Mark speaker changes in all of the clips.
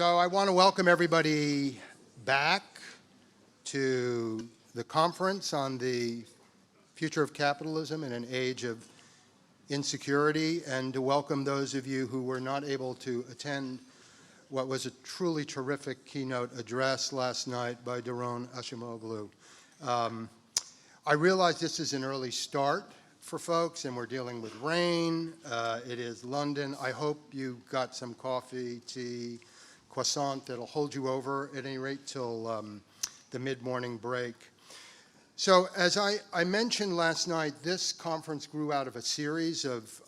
Speaker 1: So I want to welcome everybody back to the conference on the Future of Capitalism in an Age of Insecurity, and to welcome those of you who were not able to attend what was a truly terrific keynote address last night by Daron Acemoglu. I realize this is an early start for folks, and we're dealing with rain. It is London. I hope you got some coffee, tea, croissant that'll hold you over at any rate till the mid-morning break. So as I mentioned last night, this conference grew out of a series of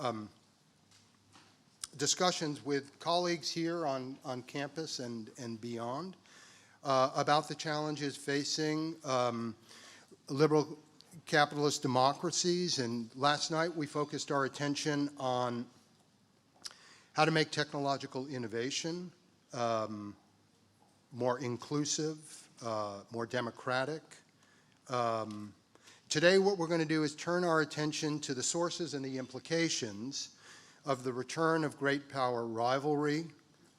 Speaker 1: discussions with colleagues here on campus and beyond about the challenges facing liberal capitalist democracies. And last night we focused our attention on how to make technological innovation more inclusive, more democratic. Today what we're going to do is turn our attention to the sources and the implications of the return of great power rivalry,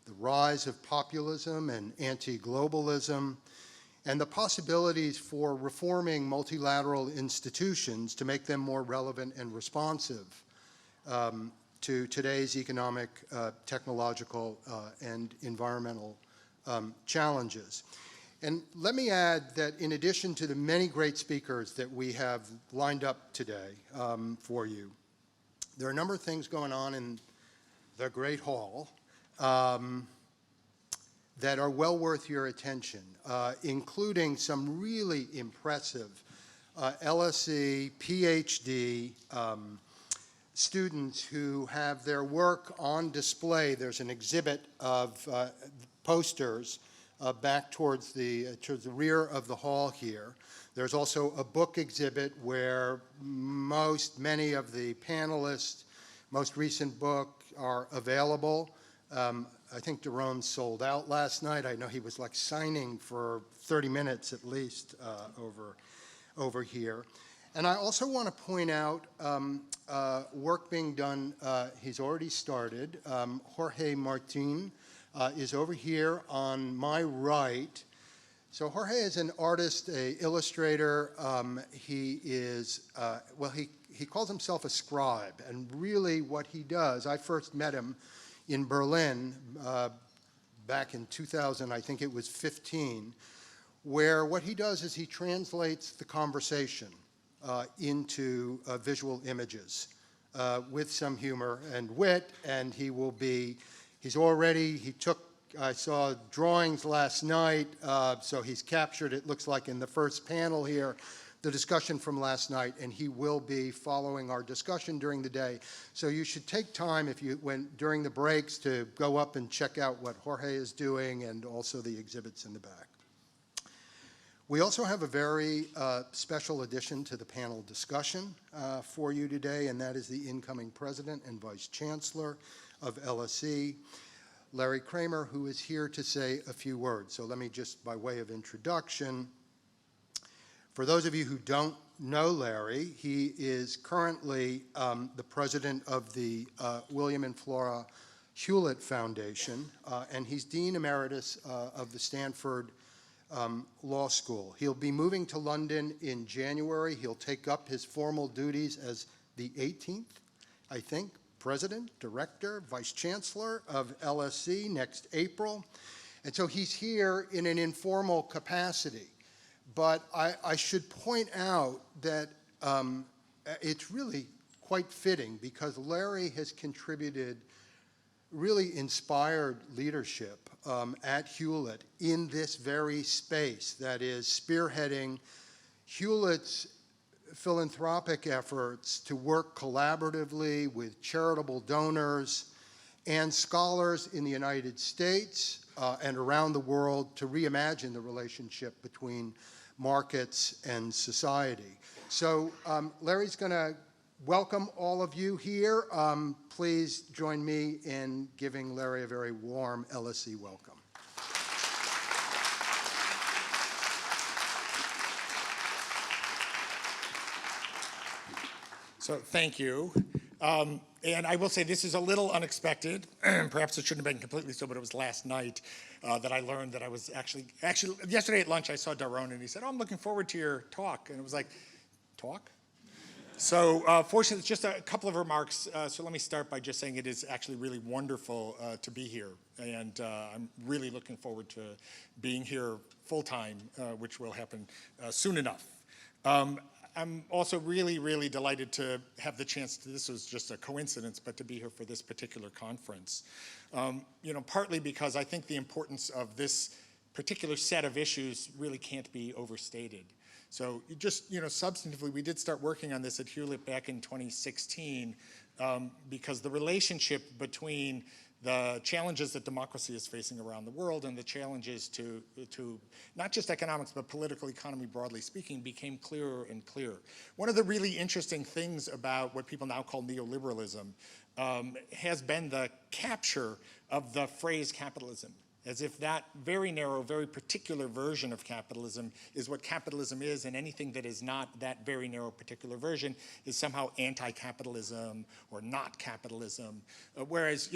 Speaker 1: the rise of populism and anti-globalism, and the possibilities for reforming multilateral institutions to make them more relevant and responsive to today's economic, technological, and environmental challenges. And let me add that in addition to the many great speakers that we have lined up today for you, there are a number of things going on in the Great Hall that are well worth your attention, including some really impressive LSE, PhD students who have their work on display. There's an exhibit of posters back towards the rear of the hall here. There's also a book exhibit where many of the panelists' most recent book are available. I think Daron sold out last night. I know he was like signing for 30 minutes at least over here. And I also want to point out work being done, he's already started. Jorge Martin is over here on my right. So Jorge is an artist, an illustrator. He is, he calls himself a scribe. And really what he does, I first met him in Berlin back in 2000, I think it was 15, where what he does is he translates the conversation into visual images with some humor and wit, and he took, I saw drawings last night, so he's captured, it looks like in the first panel here, the discussion from last night, and he will be following our discussion during the day. So you should take time during the breaks to go up and check out what Jorge is doing and also the exhibits in the back. We also have a very special addition to the panel discussion for you today, and that is the incoming President and Vice Chancellor of LSE, Larry Kramer, who is here to say a few words. So let me just, by way of introduction, for those of you who don't know Larry, he is currently the president of the William and Flora Hewlett Foundation, and he's Dean Emeritus of the Stanford Law School. He'll be moving to London in January. He'll take up his formal duties as the 18th, I think, President, Director, Vice Chancellor of LSE next April. And so he's here in an informal capacity. But I should point out that it's really quite fitting because Larry has contributed really inspired leadership at Hewlett in this very space, that is spearheading Hewlett's philanthropic efforts to work collaboratively with charitable donors and scholars in the United States and around the world to reimagine the relationship between markets and society. So Larry's going to welcome all of you here. Please join me in giving Larry a very warm LSE welcome.
Speaker 2: So thank you. And I will say this is a little unexpected. Perhaps it shouldn't have been completely so, but it was last night that I learned that I was actually, yesterday at lunch I saw Daron and he said, oh, I'm looking forward to your talk. And it was like, talk? So fortunately, it's just a couple of remarks. So let me start by just saying it is actually really wonderful to be here. And I'm really looking forward to being here full-time, which will happen soon enough. I'm also really, really delighted to have the chance to, this was just a coincidence, but to be here for this particular conference. Partly because I think the importance of this particular set of issues really can't be overstated. So just, substantively, we did start working on this at Hewlett back in 2016 because the relationship between the challenges that democracy is facing around the world and the challenges to not just economics, but political economy broadly speaking became clearer and clearer. One of the really interesting things about what people now call neoliberalism has been the capture of the phrase capitalism, as if that very narrow, very particular version of capitalism is what capitalism is, and anything that is not that very narrow particular version is somehow anti-capitalism or not capitalism. Whereas,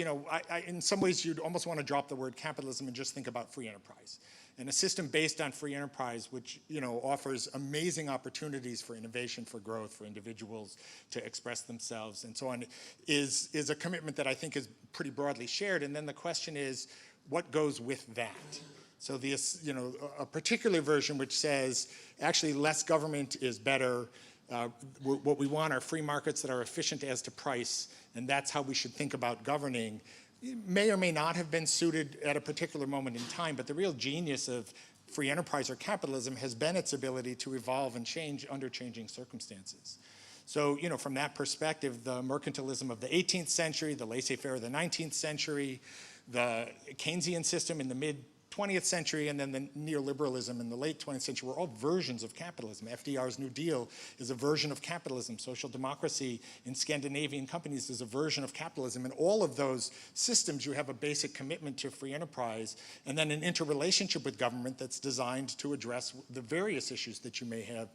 Speaker 2: in some ways you'd almost want to drop the word capitalism and just think about free enterprise. And a system based on free enterprise, which offers amazing opportunities for innovation, for growth, for individuals to express themselves and so on, is a commitment that I think is pretty broadly shared. And then the question is, what goes with that? So a particular version which says actually less government is better. What we want are free markets that are efficient as to price, and that's how we should think about governing. It may or may not have been suited at a particular moment in time, but the real genius of free enterprise or capitalism has been its ability to evolve and change under changing circumstances. So, from that perspective, the mercantilism of the 18th century, the laissez-faire of the 19th century, the Keynesian system in the mid-20th century, and then the neoliberalism in the late 20th century were all versions of capitalism. FDR's New Deal is a version of capitalism. Social democracy in Scandinavian companies is a version of capitalism. In all of those systems, you have a basic commitment to free enterprise and then an interrelationship with government that's designed to address the various issues that you may have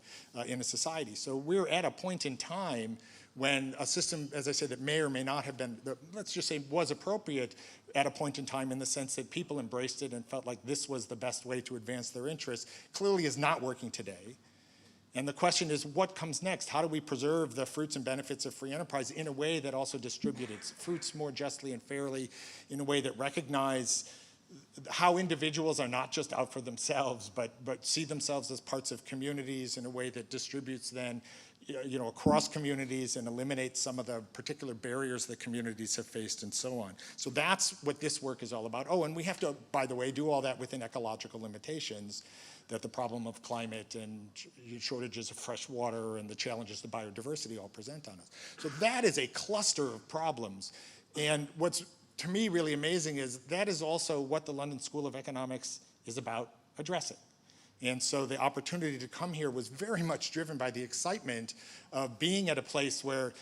Speaker 2: in a society. So we're at a point in time when a system, as I said, that may or may not have been, let's just say was appropriate at a point in time in the sense that people embraced it and felt like this was the best way to advance their interests, clearly is not working today. And the question is, what comes next? How do we preserve the fruits and benefits of free enterprise in a way that also distributes its fruits more justly and fairly, in a way that recognize how individuals are not just out for themselves, but see themselves as parts of communities in a way that distributes then across communities and eliminates some of the particular barriers that communities have faced and so on. So that's what this work is all about. Oh, and we have to, by the way, do all that within ecological limitations, that the problem of climate and shortages of fresh water and the challenges to biodiversity all present on us. So that is a cluster of problems. And what's, to me, really amazing is that is also what the London School of Economics is about addressing. And so the opportunity to come here was very much driven by the excitement of being at a place where,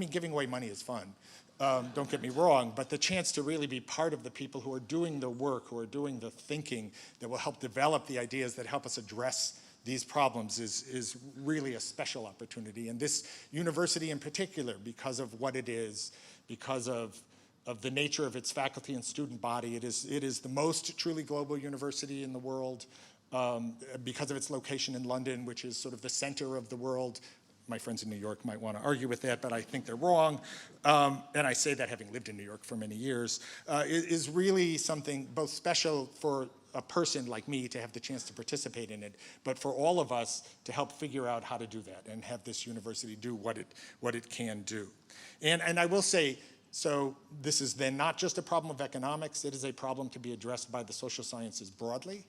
Speaker 2: giving away money is fun, don't get me wrong, but the chance to really be part of the people who are doing the work, who are doing the thinking that will help develop the ideas that help us address these problems is really a special opportunity. And this university in particular, because of what it is, because of the nature of its faculty and student body, it is the most truly global university in the world. Because of its location in London, which is sort of the center of the world. My friends in New York might want to argue with that, but I think they're wrong. And I say that having lived in New York for many years, is really something both special for a person like me to have the chance to participate in it, but for all of us to help figure out how to do that and have this university do what it can do. And I will say, so this is then not just a problem of economics, it is a problem to be addressed by the social sciences broadly.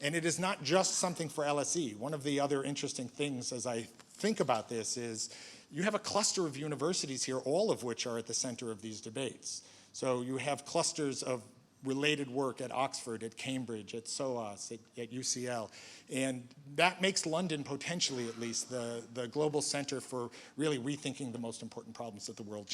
Speaker 2: And it is not just something for LSE. One of the other interesting things as I think about this is you have a cluster of universities here, all of which are at the center of these debates. So you have clusters of related work at Oxford, at Cambridge, at SOAS, at UCL. And that makes London, potentially at least, the global center for really rethinking the most important problems that the world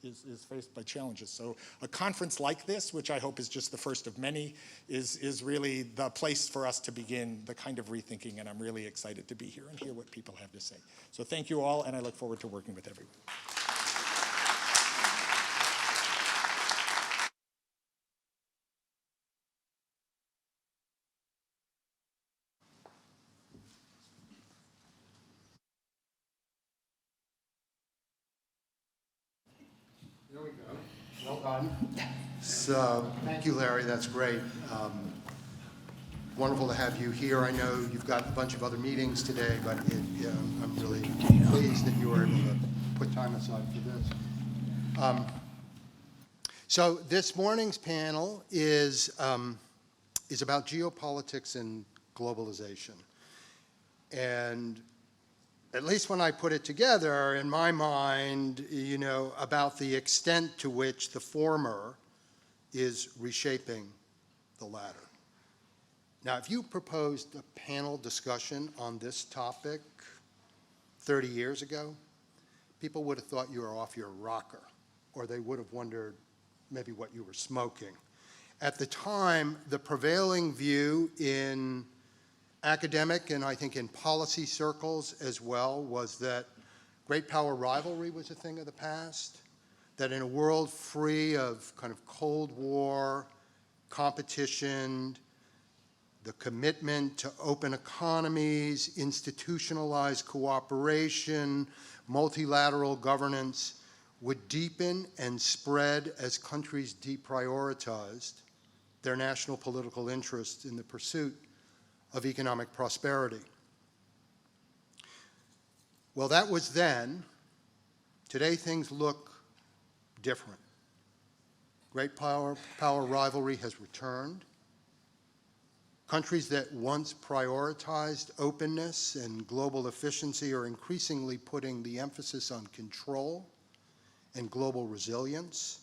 Speaker 2: is faced by challenges. So a conference like this, which I hope is just the first of many, is really the place for us to begin the kind of rethinking, and I'm really excited to be here and hear what people have to say. So thank you all, and I look forward to working with everyone.
Speaker 1: done. So, thank you, Larry, that's great. Wonderful to have you here. I know you've got a bunch of other meetings today, but I'm really pleased that you were able to put time aside for this. So this morning's panel is about geopolitics and globalization. And at least when I put it together, in my mind, you know, about the extent to which the former is reshaping the latter. Now, if you proposed a panel discussion on this topic 30 years ago, people would have thought you were off your rocker, or they would have wondered maybe what you were smoking. At the time, the prevailing view in academic and I think in policy circles as well was that great power rivalry was a thing of the past, that in a world free of kind of Cold War competition, the commitment to open economies, institutionalized cooperation, multilateral governance would deepen and spread as countries deprioritized their national political interests in the pursuit of economic prosperity. Well, that was then. Today things look different. Great power rivalry has returned. Countries that once prioritized openness and global efficiency are increasingly putting the emphasis on control and global resilience,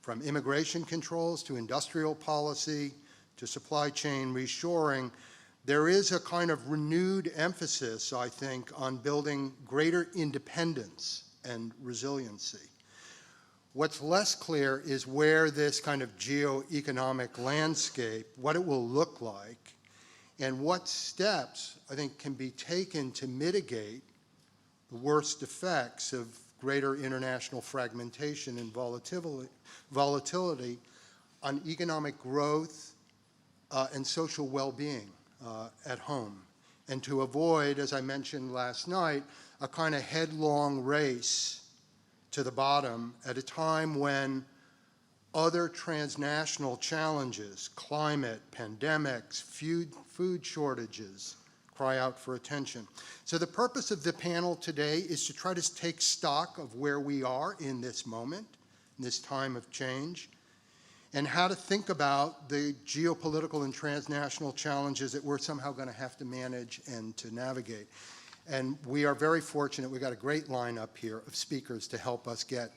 Speaker 1: from immigration controls to industrial policy to supply chain reshoring. There is a kind of renewed emphasis, I think, on building greater independence and resiliency. What's less clear is where this kind of geo-economic landscape, what it will look like, and what steps, I think, can be taken to mitigate the worst effects of greater international fragmentation and volatility on economic growth and social well-being at home, and to avoid, as I mentioned last night, a kind of headlong race to the bottom at a time when other transnational challenges, climate, pandemics, food shortages, cry out for attention. So the purpose of the panel today is to try to take stock of where we are in this moment, in this time of change, and how to think about the geopolitical and transnational challenges that we're somehow going to have to manage and to navigate. And we are very fortunate. We've got a great lineup here of speakers to help us get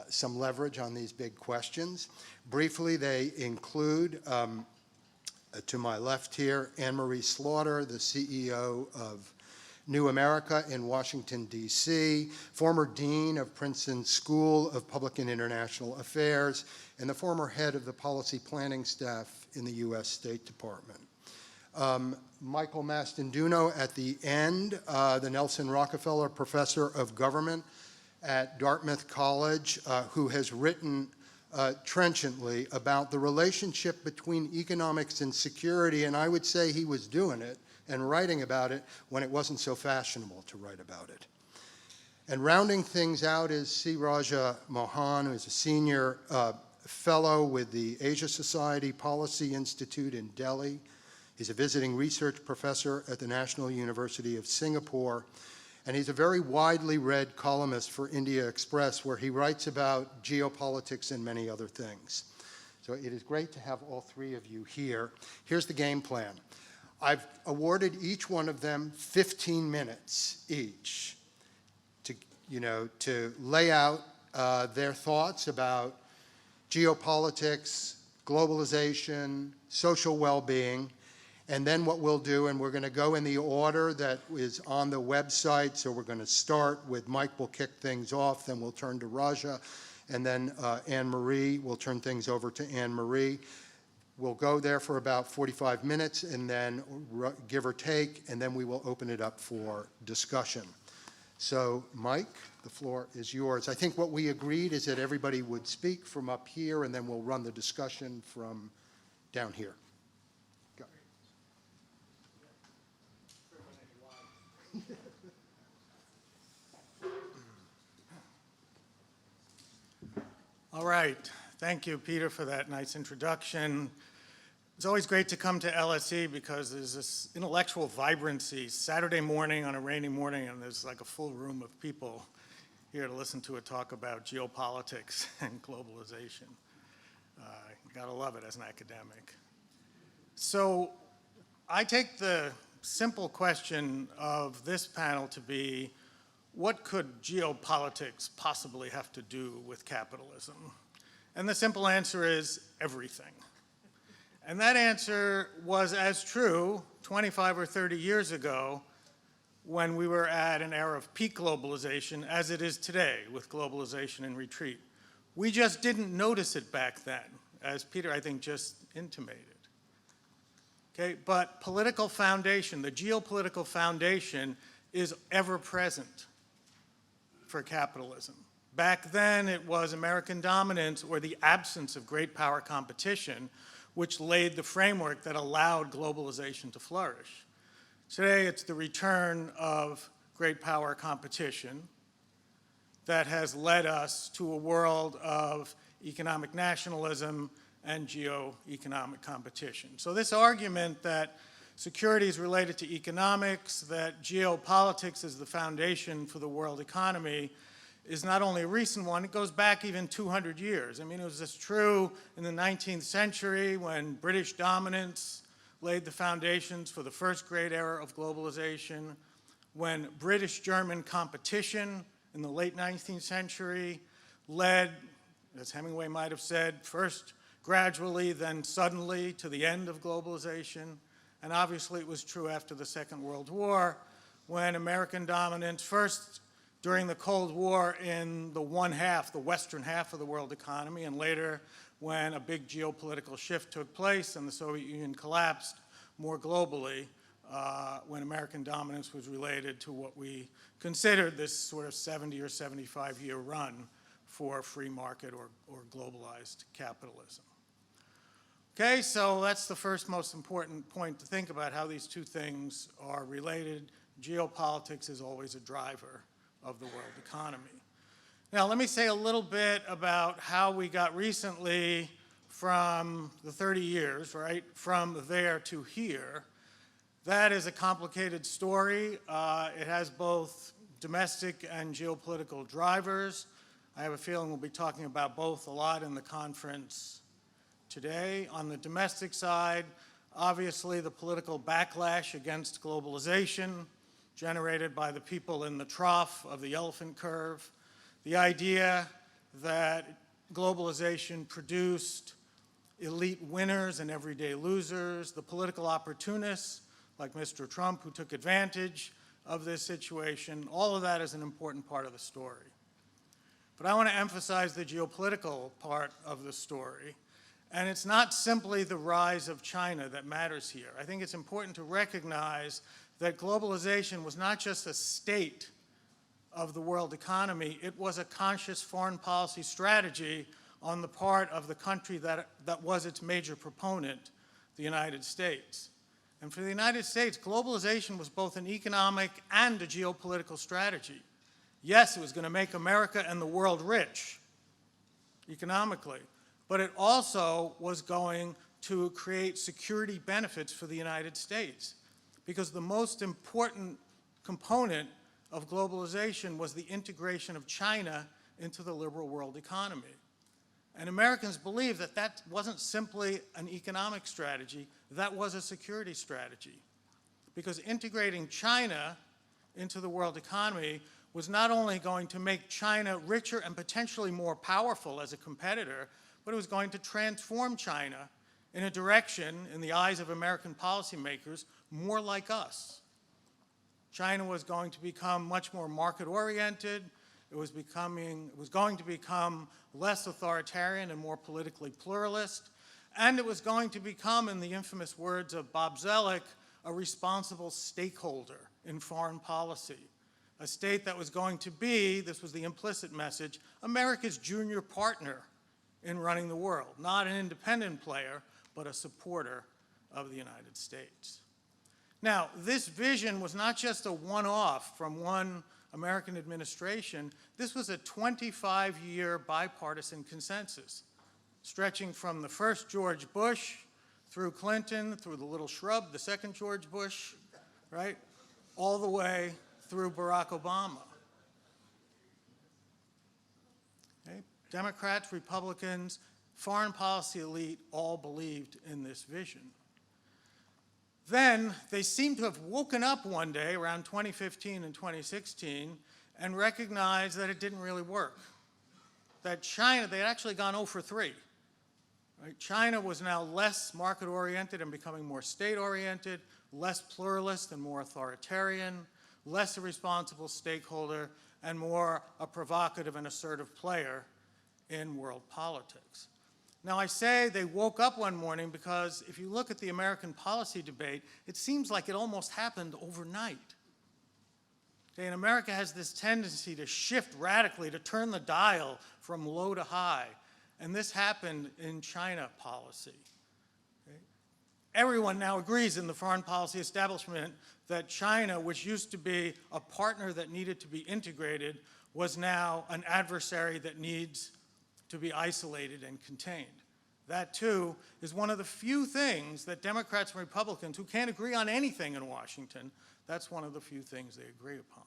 Speaker 1: some leverage on these big questions. Briefly, they include, to my left here, Anne-Marie Slaughter, the CEO of New America in Washington, D.C., former dean of Princeton School of Public and International Affairs, and the former head of the policy planning staff in the U.S. State Department. Michael Mastanduno at the end, the Nelson Rockefeller Professor of Government at Dartmouth College, who has written trenchantly about the relationship between economics and security, and I would say he was doing it and writing about it when it wasn't so fashionable to write about it. And rounding things out is C. Raja Mohan, who is a senior fellow with the Asia Society Policy Institute in Delhi. He's a visiting research professor at the National University of Singapore, and he's a very widely read columnist for India Express, where he writes about geopolitics and many other things. So it is great to have all three of you here. Here's the game plan. I've awarded each one of them 15 minutes each to lay out their thoughts about geopolitics, globalization, social well-being. And then what we'll do, and we're going to go in the order that is on the website, so we're going to start with Mike will kick things off, then we'll turn to Raja, and then Anne-Marie, we'll turn things over to Anne-Marie. We'll go there for about 45 minutes, and then give or take, and then we will open it up for discussion. So Mike, the floor is yours. I think what we agreed is that everybody would speak from up here, and then we'll run the discussion from down here.
Speaker 3: All right. Thank you, Peter, for that nice introduction. It's always great to come to LSE because there's this intellectual vibrancy. Saturday morning on a rainy morning, and there's like a full room of people here to listen to a talk about geopolitics and globalization. You gotta love it as an academic. So I take the simple question of this panel to be, what could geopolitics possibly have to do with capitalism? And the simple answer is everything. And that answer was as true 25 or 30 years ago when we were at an era of peak globalization as it is today with globalization in retreat. We just didn't notice it back then, as Peter, I think, just intimated. Okay, but political foundation, the geopolitical foundation, is ever present for capitalism. Back then, it was American dominance or the absence of great power competition which laid the framework that allowed globalization to flourish. Today, it's the return of great power competition that has led us to a world of economic nationalism and geo-economic competition. So this argument that security is related to economics, that geopolitics is the foundation for the world economy, is not only a recent one, it goes back even 200 years. I mean, it was just true in the 19th century when British dominance laid the foundations for the first great era of globalization, when British-German competition in the late 19th century led, as Hemingway might have said, first gradually, then suddenly to the end of globalization. And obviously it was true after the Second World War, when American dominance, first during the Cold War in the western half of the world economy, and later when a big geopolitical shift took place and the Soviet Union collapsed more globally, when American dominance was related to what we considered this sort of 70 or 75-year run for free market or globalized capitalism. Okay, so that's the first most important point to think about, how these two things are related. Geopolitics is always a driver of the world economy. Now, let me say a little bit about how we got recently from the 30 years, right, from there to here. That is a complicated story. It has both domestic and geopolitical drivers. I have a feeling we'll be talking about both a lot in the conference today. On the domestic side, obviously the political backlash against globalization generated by the people in the trough of the elephant curve, the idea that globalization produced elite winners and everyday losers, the political opportunists like Mr. Trump who took advantage of this situation, all of that is an important part of the story. But I want to emphasize the geopolitical part of the story. And it's not simply the rise of China that matters here. I think it's important to recognize that globalization was not just a state of the world economy, it was a conscious foreign policy strategy on the part of the country that was its major proponent, the United States. And for the United States, globalization was both an economic and a geopolitical strategy. Yes, it was going to make America and the world rich economically, but it also was going to create security benefits for the United States, because the most important component of globalization was the integration of China into the liberal world economy. And Americans believed that that wasn't simply an economic strategy, that was a security strategy. Because integrating China into the world economy was not only going to make China richer and potentially more powerful as a competitor, but it was going to transform China in a direction, in the eyes of American policymakers, more like us. China was going to become much more market-oriented. It was going to become less authoritarian and more politically pluralist. And it was going to become, in the infamous words of Bob Zoellick, a responsible stakeholder in foreign policy. A state that was going to be, this was the implicit message, America's junior partner in running the world. Not an independent player, but a supporter of the United States. Now, this vision was not just a one-off from one American administration, this was a 25-year bipartisan consensus, stretching from the first George Bush through Clinton, through the little shrub, the second George Bush, right, all the way through Barack Obama. Okay? Democrats, Republicans, foreign policy elite all believed in this vision. Then they seem to have woken up one day around 2015 and 2016 and recognized that it didn't really work. That China, they had actually gone 0 for 3. Right? China was now less market-oriented and becoming more state-oriented, less pluralist and more authoritarian, less a responsible stakeholder, and more a provocative and assertive player in world politics. Now, I say they woke up one morning because if you look at the American policy debate, it seems like it almost happened overnight. Okay, and America has this tendency to shift radically, to turn the dial from low to high. And this happened in China policy. Okay? Everyone now agrees in the foreign policy establishment that China, which used to be a partner that needed to be integrated, was now an adversary that needs to be isolated and contained. That, too, is one of the few things that Democrats and Republicans, who can't agree on anything in Washington, that's one of the few things they agree upon.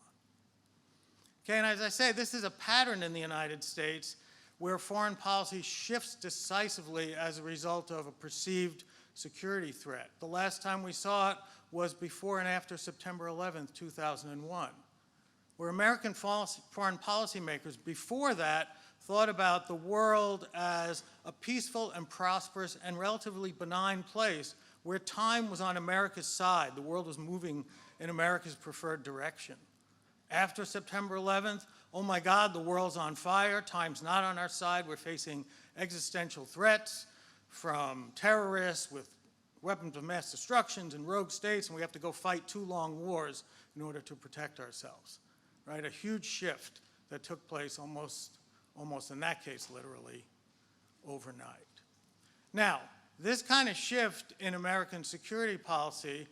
Speaker 3: Okay, and as I say, this is a pattern in the United States where foreign policy shifts decisively as a result of a perceived security threat. The last time we saw it was before and after September 11th, 2001, where American foreign policymakers before that thought about the world as a peaceful and prosperous and relatively benign place where time was on America's side. The world was moving in America's preferred direction. After September 11th, oh my God, the world's on fire, time's not on our side, we're facing existential threats from terrorists with weapons of mass destruction and rogue states, and we have to go fight 2 long wars in order to protect ourselves, right? A huge shift that took place almost in that case, literally, overnight. Now, this kind of shift in American security policy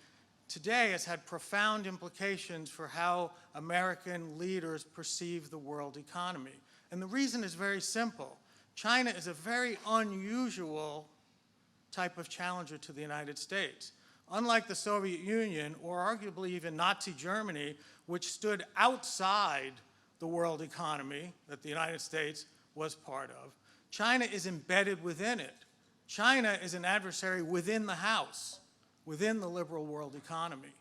Speaker 3: today has had profound implications for how American leaders perceive the world economy. And the reason is very simple. China is a very unusual type of challenger to the United States. Unlike the Soviet Union, or arguably even Nazi Germany, which stood outside the world economy that the United States was part of, China is embedded within it. China is an adversary within the house, within the liberal world economy.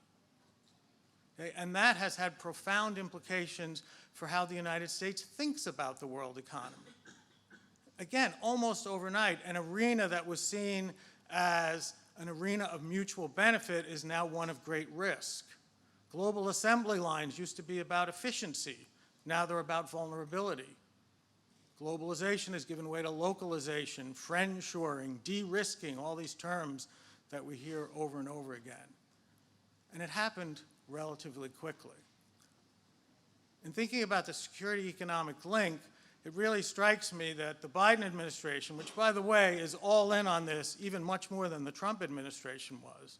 Speaker 3: Okay? And that has had profound implications for how the United States thinks about the world economy. Again, almost overnight, an arena that was seen as an arena of mutual benefit is now one of great risk. Global assembly lines used to be about efficiency. Now they're about vulnerability. Globalization has given way to localization, friendshoring, de-risking, all these terms that we hear over and over again. And it happened relatively quickly. In thinking about the security economic link, it really strikes me that the Biden administration, which by the way is all in on this even much more than the Trump administration was,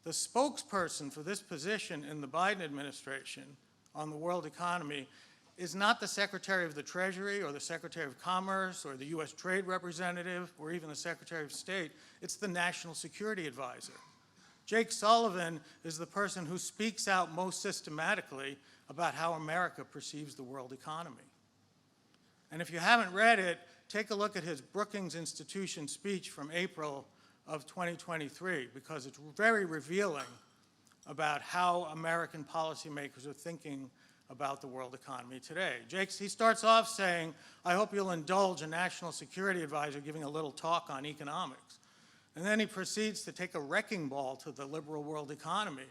Speaker 3: the spokesperson for this position in the Biden administration on the world economy is not the Secretary of the Treasury or the Secretary of Commerce or the U.S. Trade Representative or even the Secretary of State. It's the National Security Advisor. Jake Sullivan is the person who speaks out most systematically about how America perceives the world economy. And if you haven't read it, take a look at his Brookings Institution speech from April of 2023, because it's very revealing about how American policymakers are thinking about the world economy today. He starts off saying, I hope you'll indulge a national security advisor giving a little talk on economics. And then he proceeds to take a wrecking ball to the liberal world economy.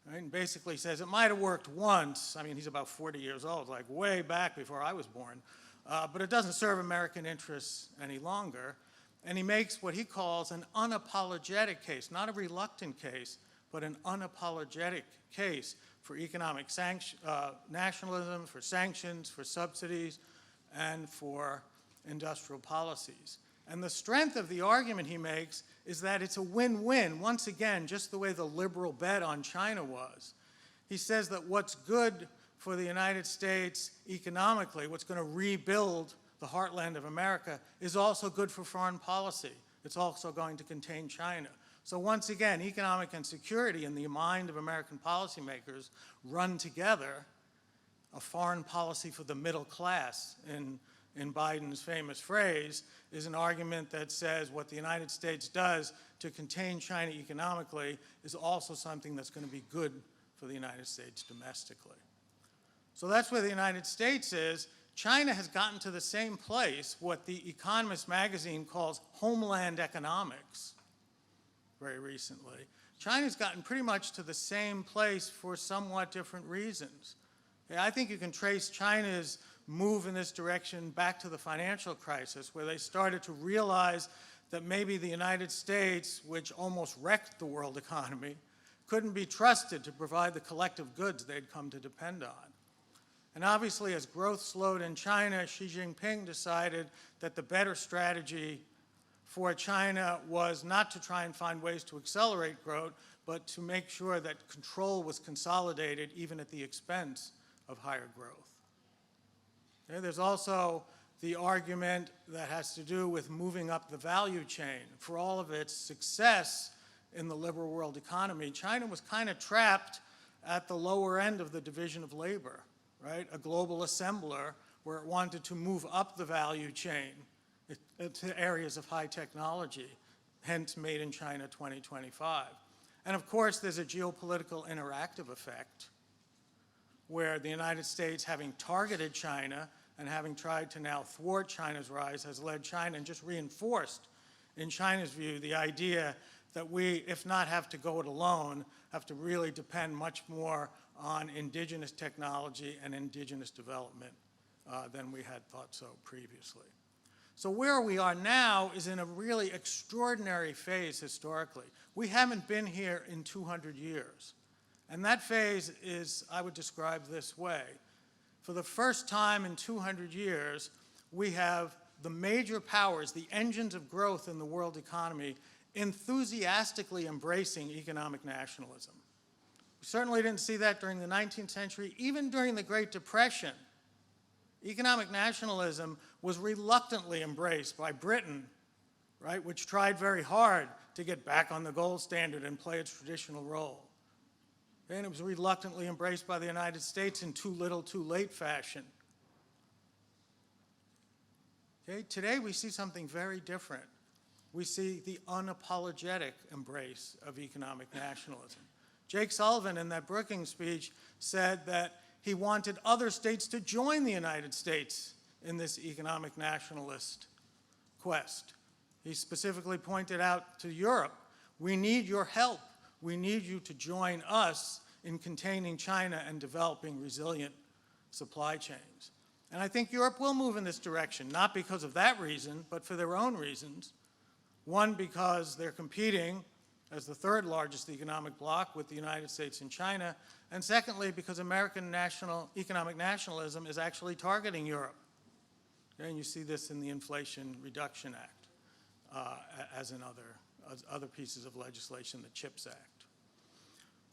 Speaker 3: Right? And basically says, it might have worked once. I mean, he's about 40 years old, like way back before I was born. But it doesn't serve American interests any longer. And he makes what he calls an unapologetic case, not a reluctant case, but an unapologetic case for economic nationalism, for sanctions, for subsidies, and for industrial policies. And the strength of the argument he makes is that it's a win-win, once again, just the way the liberal bet on China was. He says that what's good for the United States economically, what's going to rebuild the heartland of America, is also good for foreign policy. It's also going to contain China. So once again, economic and security in the mind of American policymakers run together. A foreign policy for the middle class, in Biden's famous phrase, is an argument that says what the United States does to contain China economically is also something that's going to be good for the United States domestically. So that's where the United States is. China has gotten to the same place, what the Economist magazine calls homeland economics, very recently. China's gotten pretty much to the same place for somewhat different reasons. I think you can trace China's move in this direction back to the financial crisis, where they started to realize that maybe the United States, which almost wrecked the world economy, couldn't be trusted to provide the collective goods they'd come to depend on. And obviously, as growth slowed in China, Xi Jinping decided that the better strategy for China was not to try and find ways to accelerate growth, but to make sure that control was consolidated even at the expense of higher growth. Okay, there's also the argument that has to do with moving up the value chain. For all of its success in the liberal world economy, China was kind of trapped at the lower end of the division of labor, right? A global assembler where it wanted to move up the value chain to areas of high technology, hence Made in China 2025. And of course, there's a geopolitical interactive effect where the United States, having targeted China and having tried to now thwart China's rise, has led China and just reinforced, in China's view, the idea that we, if not have to go it alone, have to really depend much more on indigenous technology and indigenous development than we had thought so previously. So where we are now is in a really extraordinary phase historically. We haven't been here in 200 years. And that phase is, I would describe this way. For the first time in 200 years, we have the major powers, the engines of growth in the world economy, enthusiastically embracing economic nationalism. We certainly didn't see that during the 19th century. Even during the Great Depression, economic nationalism was reluctantly embraced by Britain, right, which tried very hard to get back on the gold standard and play its traditional role. And it was reluctantly embraced by the United States in too little, too late fashion. Okay, today we see something very different. We see the unapologetic embrace of economic nationalism. Jake Sullivan, in that Brookings speech, said that he wanted other states to join the United States in this economic nationalist quest. He specifically pointed out to Europe, we need your help. We need you to join us in containing China and developing resilient supply chains. And I think Europe will move in this direction, not because of that reason, but for their own reasons. One, because they're competing as the third largest economic bloc with the United States and China. And secondly, because American economic nationalism is actually targeting Europe. And you see this in the Inflation Reduction Act, as in other pieces of legislation, the CHIPS Act.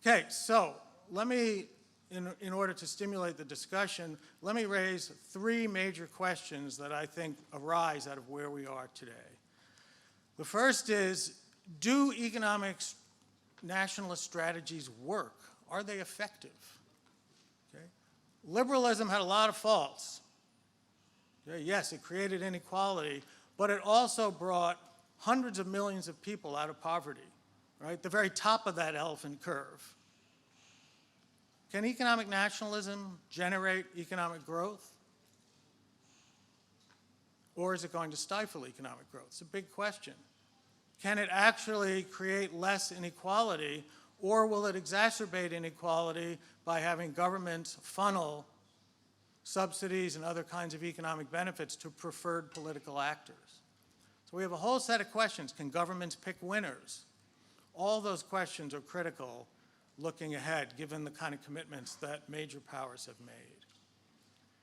Speaker 3: Okay, so let me, in order to stimulate the discussion, let me raise three major questions that I think arise out of where we are today. The first is, do economic nationalist strategies work? Are they effective? Okay. Liberalism had a lot of faults. Okay, yes, it created inequality, but it also brought hundreds of millions of people out of poverty, right? The very top of that elephant curve. Can economic nationalism generate economic growth? Or is it going to stifle economic growth? It's a big question. Can it actually create less inequality, or will it exacerbate inequality by having governments funnel subsidies and other kinds of economic benefits to preferred political actors? So we have a whole set of questions. Can governments pick winners? All those questions are critical looking ahead, given the kind of commitments that major powers have made.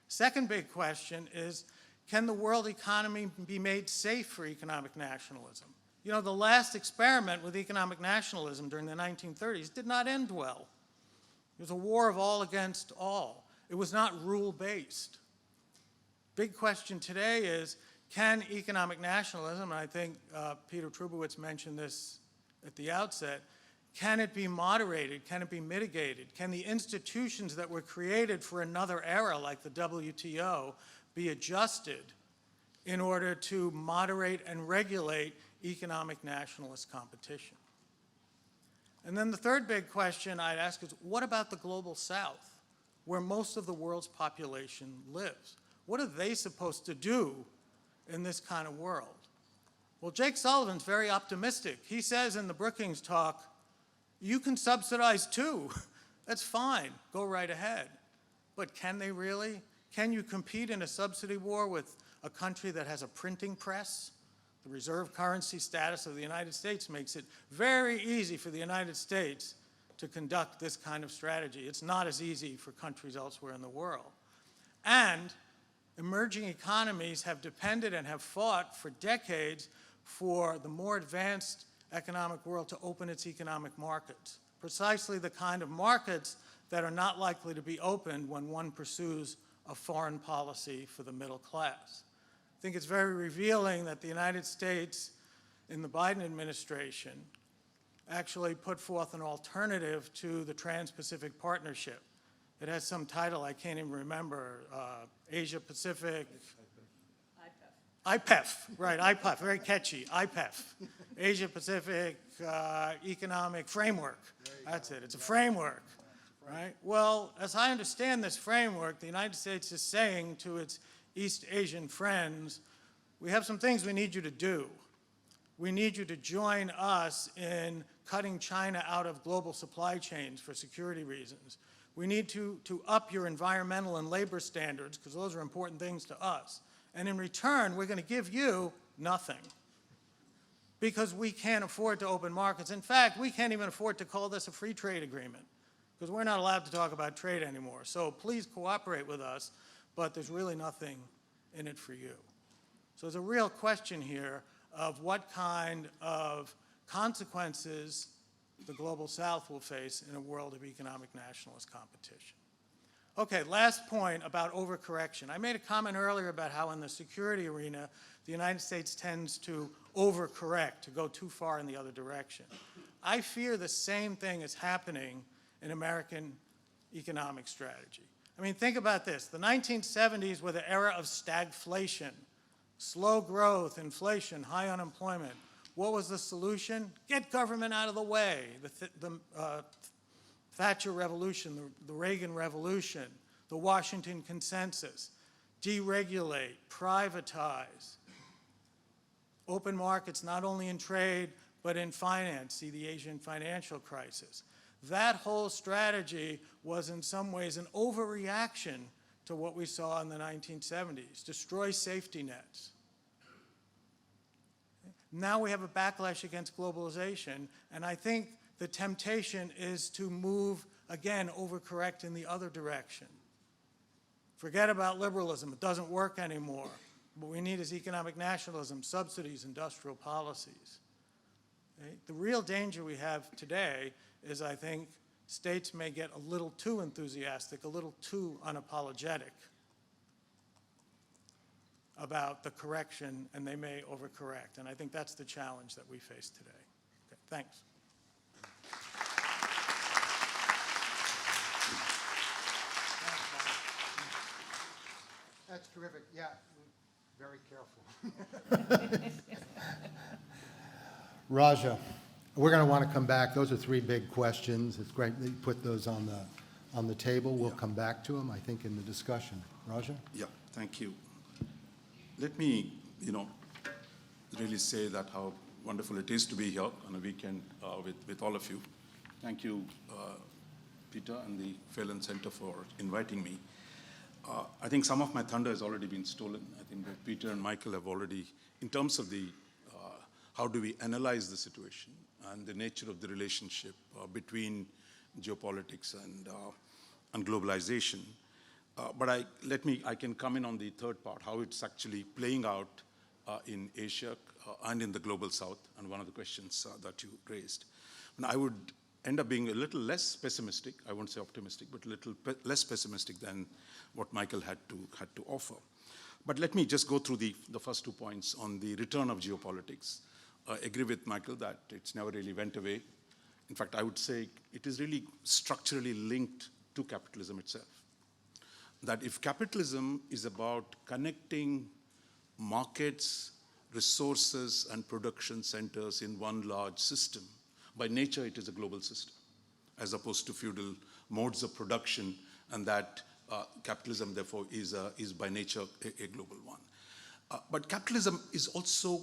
Speaker 3: Second big question is, can the world economy be made safe for economic nationalism? You know, the last experiment with economic nationalism during the 1930s did not end well. It was a war of all against all. It was not rule-based. Big question today is, can economic nationalism, and I think Peter Trubowitz mentioned this at the outset, can it be moderated? Can it be mitigated? Can the institutions that were created for another era, like the WTO, be adjusted in order to moderate and regulate economic nationalist competition? And then the third big question I'd ask is, what about the global south, where most of the world's population lives? What are they supposed to do in this kind of world? Well, Jake Sullivan's very optimistic. He says in the Brookings talk, you can subsidize too. That's fine. Go right ahead. But can they really? Can you compete in a subsidy war with a country that has a printing press? The reserve currency status of the United States makes it very easy for the United States to conduct this kind of strategy. It's not as easy for countries elsewhere in the world. And emerging economies have depended and have fought for decades for the more advanced economic world to open its economic markets, precisely the kind of markets that are not likely to be opened when one pursues a foreign policy for the middle class. I think it's very revealing that the United States, in the Biden administration, actually put forth an alternative to the Trans-Pacific Partnership. It has some title I can't even remember, Asia Pacific. IPEF, right, IPEF, very catchy, IPEF. Asia Pacific Economic Framework. That's it, it's a framework, right? Well, as I understand this framework, the United States is saying to its East Asian friends, we have some things we need you to do. We need you to join us in cutting China out of global supply chains for security reasons. We need to up your environmental and labor standards, because those are important things to us. And in return, we're going to give you nothing, because we can't afford to open markets. In fact, we can't even afford to call this a free trade agreement, because we're not allowed to talk about trade anymore. So please cooperate with us, but there's really nothing in it for you. So there's a real question here of what kind of consequences the global south will face in a world of economic nationalist competition. Okay, last point about overcorrection. I made a comment earlier about how in the security arena, the United States tends to overcorrect, to go too far in the other direction. I fear the same thing is happening in American economic strategy. I mean, think about this. The 1970s were the era of stagflation, slow growth, inflation, high unemployment. What was the solution? Get government out of the way. The Thatcher Revolution, the Reagan Revolution, the Washington Consensus, deregulate, privatize, open markets not only in trade but in finance, see the Asian financial crisis. That whole strategy was in some ways an overreaction to what we saw in the 1970s, destroy safety nets. Now we have a backlash against globalization, and I think the temptation is to move, again, overcorrect in the other direction. Forget about liberalism. It doesn't work anymore. What we need is economic nationalism, subsidies, industrial policies. Okay? The real danger we have today is, I think, states may get a little too enthusiastic, a little too unapologetic about the correction, and they may overcorrect. And I think that's the challenge that we face today. Okay, thanks.
Speaker 1: That's terrific. Yeah, very careful. Raja, we're going to want to come back. Those are three big questions. It's great that you put those on the table. We'll come back to them, I think, in the discussion. Raja?
Speaker 4: Yeah, thank you. Let me, really say that how wonderful it is to be here on a weekend with all of you. Thank you, Peter and the Phelan Center for inviting me. I think some of my thunder has already been stolen. I think that Peter and Michael have already, in terms of the how do we analyze the situation and the nature of the relationship between geopolitics and globalization. But I can come in on the third part, how it's actually playing out in Asia and in the global south, and one of the questions that you raised. And I would end up being a little less pessimistic, I won't say optimistic, but a little less pessimistic than what Michael had to offer. But let me just go through the first 2 points on the return of geopolitics. I agree with Michael that it's never really went away. In fact, I would say it is really structurally linked to capitalism itself. That if capitalism is about connecting markets, resources, and production centers in one large system, by nature it is a global system, as opposed to feudal modes of production, and that capitalism, therefore, is by nature a global one. But capitalism is also,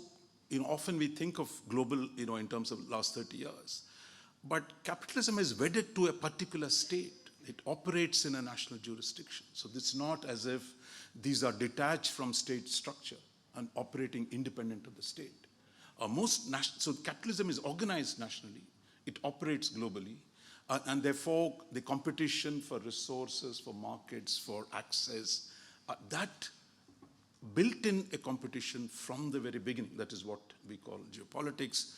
Speaker 4: often we think of global, in terms of last 30 years. But capitalism is wedded to a particular state. It operates in a national jurisdiction. So it's not as if these are detached from state structure and operating independent of the state. So capitalism is organized nationally. It operates globally. And therefore, the competition for resources, for markets, for access, that built in a competition from the very beginning. That is what we call geopolitics.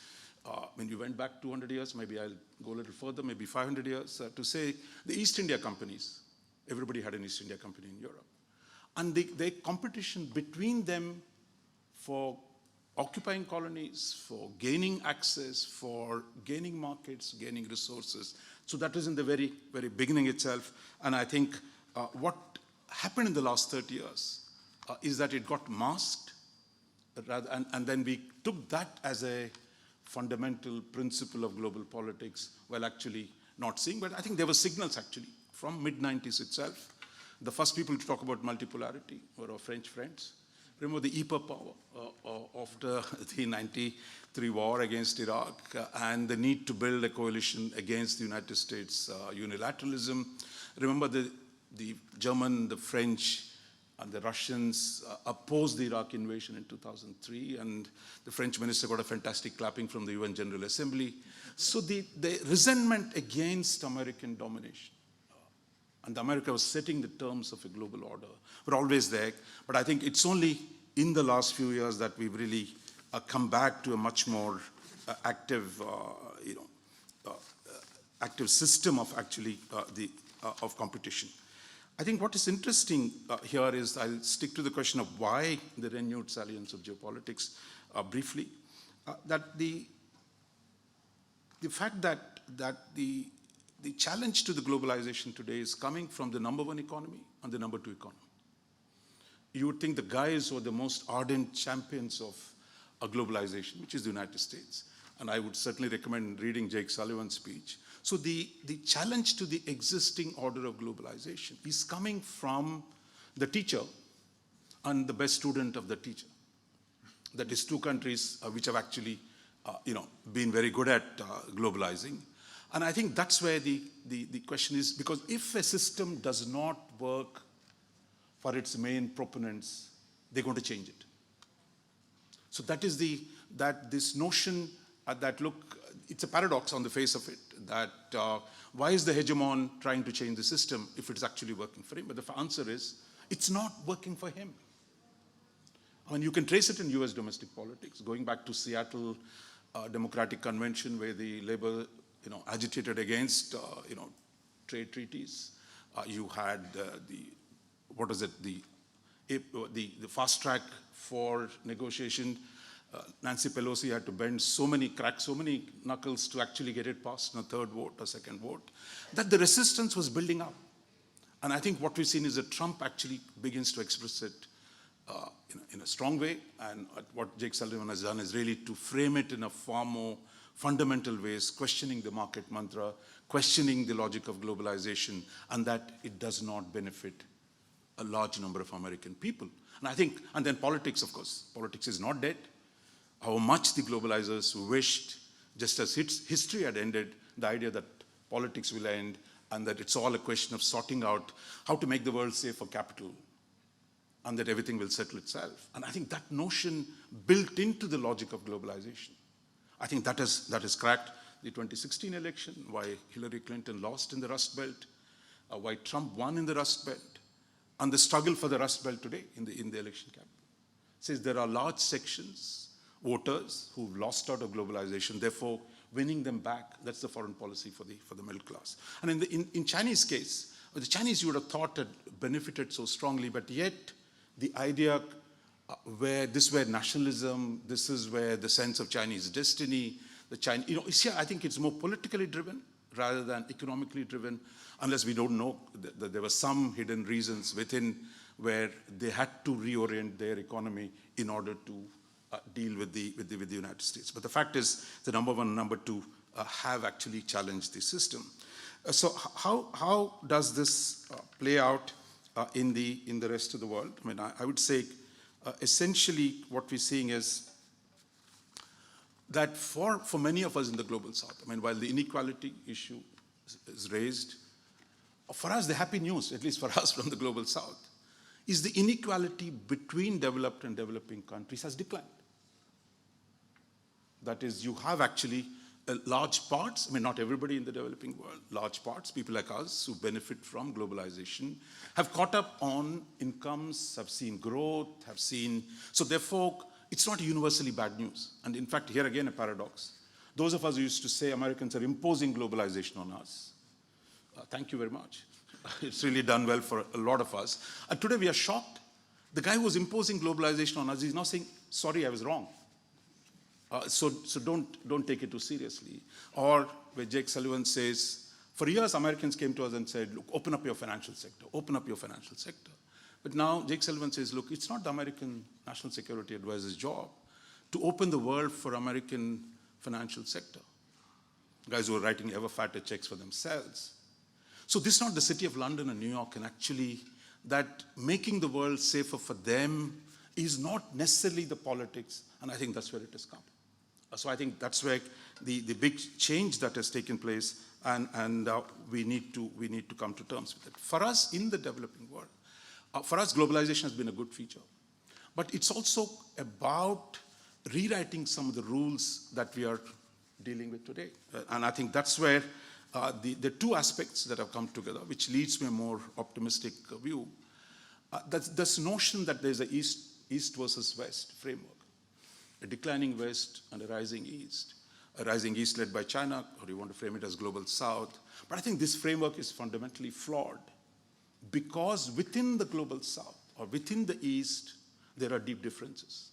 Speaker 4: When you went back 200 years, maybe I'll go a little further, maybe 500 years, to say the East India companies, everybody had an East India company in Europe. And the competition between them for occupying colonies, for gaining access, for gaining markets, gaining resources. So that was in the very, very beginning itself. And I think what happened in the last 30 years is that it got masked, and then we took that as a fundamental principle of global politics, while actually not seeing. But I think there were signals actually from mid-90s itself. The first people to talk about multipolarity were our French friends. Remember the hyperpower after the 93 war against Iraq and the need to build a coalition against the United States unilateralism. Remember the German, the French, and the Russians opposed the Iraq invasion in 2003, and the French minister got a fantastic clapping from the UN General Assembly. So the resentment against American domination, and America was setting the terms of a global order, were always there. But I think it's only in the last few years that we've really come back to a much more active, active system of actually of competition. I think what is interesting here is, I'll stick to the question of why the renewed salience of geopolitics briefly, that the fact that the challenge to the globalization today is coming from the number one economy and the number two economy. You would think the guys who are the most ardent champions of globalization, which is the United States, and I would certainly recommend reading Jake Sullivan's speech. So the challenge to the existing order of globalization is coming from the teacher and the best student of the teacher. That is two countries which have actually been very good at globalizing. And I think that's where the question is, because if a system does not work for its main proponents, they're going to change it. So that is this notion that, look, it's a paradox on the face of it, that why is the hegemon trying to change the system if it's actually working for him? But the answer is, it's not working for him. I mean, you can trace it in US domestic politics, going back to Seattle Democratic Convention, where the labor agitated against trade treaties. You had the fast track for negotiation. Nancy Pelosi had to crack so many knuckles to actually get it passed in a third vote or second vote, that the resistance was building up. And I think what we've seen is that Trump actually begins to express it in a strong way. And what Jake Sullivan has done is really to frame it in a far more fundamental ways, questioning the market mantra, questioning the logic of globalization, and that it does not benefit a large number of American people. And then politics, of course. Politics is not dead. How much the globalizers wished, just as history had ended, the idea that politics will end and that it's all a question of sorting out how to make the world safe for capital and that everything will settle itself. And I think that notion built into the logic of globalization, I think that has cracked the 2016 election, why Hillary Clinton lost in the Rust Belt, why Trump won in the Rust Belt, and the struggle for the Rust Belt today in the election capital. It says there are large sections voters who've lost out of globalization, therefore winning them back. That's the foreign policy for the middle class. And in Chinese case, the Chinese you would have thought had benefited so strongly, but yet the idea where nationalism, this is where the sense of Chinese destiny, I think it's more politically driven rather than economically driven, unless we don't know that there were some hidden reasons within where they had to reorient their economy in order to deal with the United States. But the fact is, the number one and number two have actually challenged the system. So how does this play out in the rest of the world? I mean, I would say essentially what we're seeing is that for many of us in the global south, I mean, while the inequality issue is raised, for us the happy news, at least for us from the global south, is the inequality between developed and developing countries has declined. That is, you have actually large parts, I mean, not everybody in the developing world, large parts, people like us who benefit from globalization, have caught up on incomes, have seen growth, so therefore, it's not universally bad news. And in fact, here again, a paradox. Those of us who used to say Americans are imposing globalization on us, thank you very much. It's really done well for a lot of us. And today we are shocked. The guy who was imposing globalization on us is now saying, sorry, I was wrong. So don't take it too seriously. Or where Jake Sullivan says, for years Americans came to us and said, look, open up your financial sector, open up your financial sector. But now Jake Sullivan says, look, it's not the American National Security Advisor's job to open the world for American financial sector. Guys who are writing ever fatter checks for themselves. So this is not the city of London and New York, and actually that making the world safer for them is not necessarily the politics, and I think that's where it has come. So I think that's where the big change that has taken place, and we need to come to terms with it. For us in the developing world, for us globalization has been a good feature, but it's also about rewriting some of the rules that we are dealing with today. And I think that's where the two aspects that have come together, which leads to a more optimistic view. This notion that there's a East versus West framework, a declining West and a rising East led by China, or you want to frame it as global South. But I think this framework is fundamentally flawed because within the global South or within the East, there are deep differences.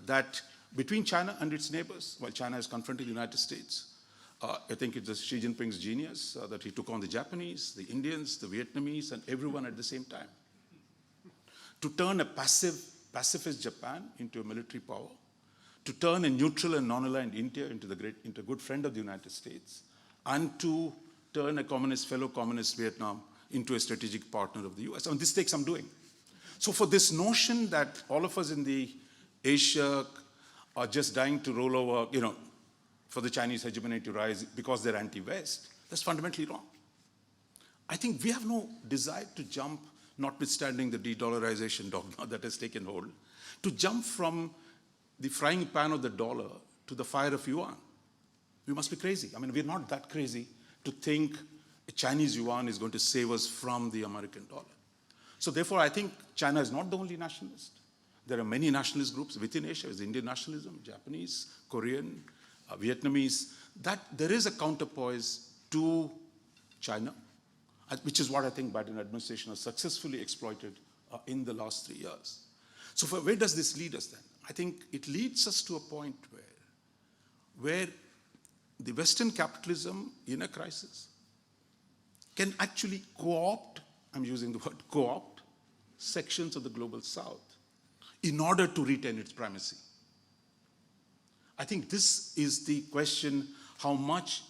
Speaker 4: That between China and its neighbors, while China is confronting the United States, I think it's Xi Jinping's genius that he took on the Japanese, the Indians, the Vietnamese, and everyone at the same time. To turn a pacifist Japan into a military power, to turn a neutral and non-aligned India into a good friend of the United States, and to turn a fellow communist Vietnam into a strategic partner of the US. I mean, this takes some doing. So for this notion that all of us in the Asia are just dying to roll over, for the Chinese hegemony to rise because they're anti-West, that's fundamentally wrong. I think we have no desire to jump, notwithstanding the de-dollarization dogma that has taken hold, to jump from the frying pan of the dollar to the fire of yuan. We must be crazy. I mean, we're not that crazy to think a Chinese yuan is going to save us from the American dollar. So therefore, I think China is not the only nationalist. There are many nationalist groups within Asia. There's Indian nationalism, Japanese, Korean, Vietnamese, that there is a counterpoise to China, which is what I think Biden administration has successfully exploited in the last 3 years. So where does this lead us then? I think it leads us to a point where the Western capitalism in a crisis can actually co-opt, I'm using the word co-opt, sections of the global South in order to retain its primacy. I think this is the question, how much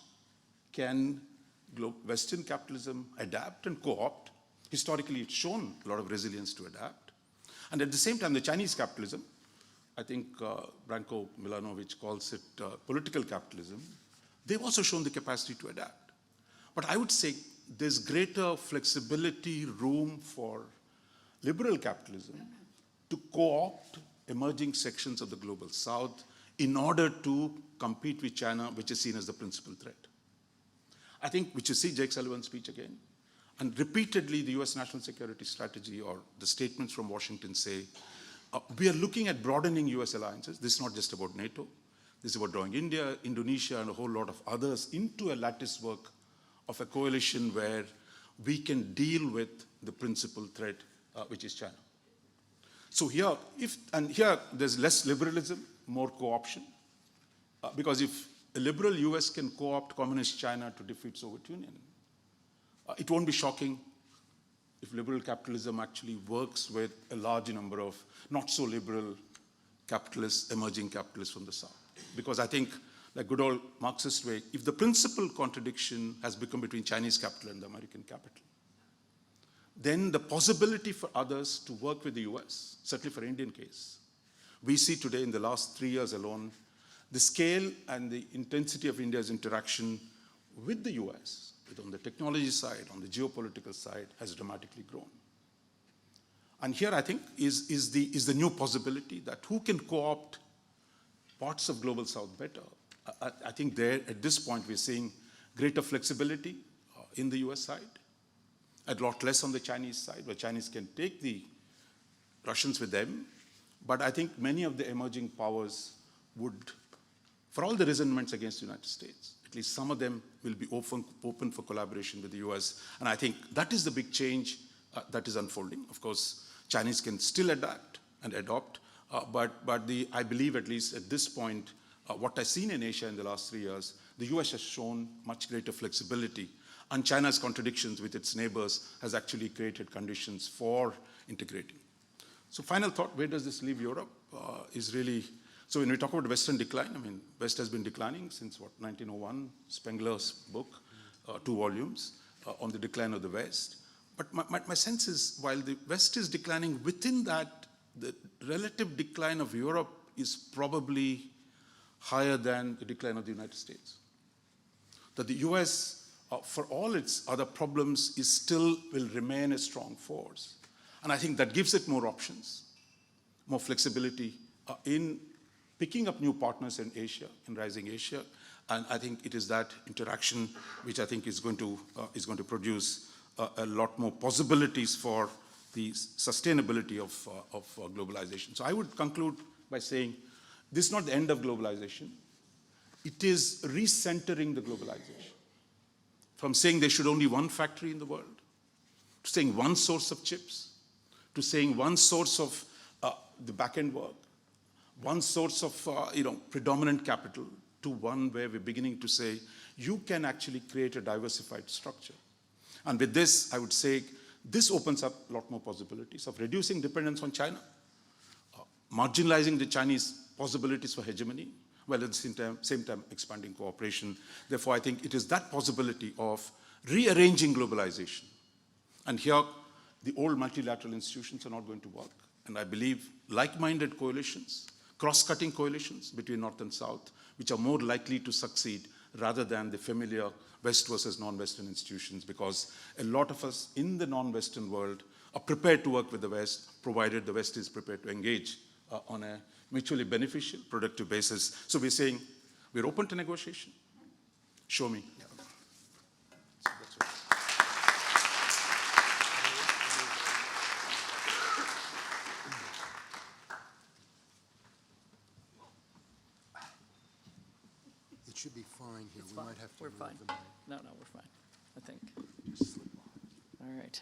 Speaker 4: can Western capitalism adapt and co-opt? Historically, it's shown a lot of resilience to adapt. And at the same time, the Chinese capitalism, I think Branko Milanovic calls it political capitalism, they've also shown the capacity to adapt. But I would say there's greater flexibility, room for liberal capitalism to co-opt emerging sections of the global South in order to compete with China, which is seen as the principal threat. I think, which you see Jake Sullivan's speech again, and repeatedly the US national security strategy or the statements from Washington say, we are looking at broadening US alliances. This is not just about NATO. This is about drawing India, Indonesia, and a whole lot of others into a lattice work of a coalition where we can deal with the principal threat, which is China. So here, here there's less liberalism, more co-option, because if a liberal US can co-opt communist China to defeat Soviet Union, it won't be shocking if liberal capitalism actually works with a large number of not so liberal capitalists, emerging capitalists from the South. Because I think, like good old Marxist way, if the principal contradiction has become between Chinese capital and the American capital, then the possibility for others to work with the US, certainly for Indian case, we see today in the last 3 years alone, the scale and the intensity of India's interaction with the US, on the technology side, on the geopolitical side, has dramatically grown. And here I think is the new possibility that who can co-opt parts of Global South better. I think there, at this point, we're seeing greater flexibility in the US side, a lot less on the Chinese side, where Chinese can take the Russians with them. But I think many of the emerging powers would, for all the resentments against the United States, at least some of them will be open for collaboration with the US. And I think that is the big change that is unfolding. Of course, Chinese can still adapt and adopt, but I believe, at least at this point, what I've seen in Asia in the last 3 years, the US has shown much greater flexibility, and China's contradictions with its neighbors has actually created conditions for integrating. So final thought, where does this leave Europe? Is really, so when we talk about Western decline, I mean, West has been declining since, 1901, Spengler's book, 2 volumes, on the decline of the West. But my sense is, while the West is declining, within that, the relative decline of Europe is probably higher than the decline of the United States. That the US, for all its other problems, still will remain a strong force. And I think that gives it more options, more flexibility in picking up new partners in Asia, in rising Asia. And I think it is that interaction which I think is going to produce a lot more possibilities for the sustainability of globalization. So I would conclude by saying this is not the end of globalization. It is recentering the globalization. From saying there should only one factory in the world, to saying one source of chips, to saying one source of the back-end work, one source of predominant capital, to one where we're beginning to say you can actually create a diversified structure. And with this, I would say this opens up a lot more possibilities of reducing dependence on China, marginalizing the Chinese possibilities for hegemony, while at the same time expanding cooperation. Therefore, I think it is that possibility of rearranging globalization. And here, the old multilateral institutions are not going to work. And I believe like-minded coalitions, cross-cutting coalitions between North and South, which are more likely to succeed rather than the familiar West versus non-Western institutions, because a lot of us in the non-Western world are prepared to work with the West, provided the West is prepared to engage on a mutually beneficial, productive basis. So we're saying we're open to negotiation. Show me. Yeah. So that's right.
Speaker 1: It should be fine here.
Speaker 5: It's
Speaker 1: We
Speaker 5: fine.
Speaker 1: might have to
Speaker 5: We're
Speaker 1: move
Speaker 5: fine.
Speaker 1: the mic.
Speaker 5: No, we're fine, I think. All right.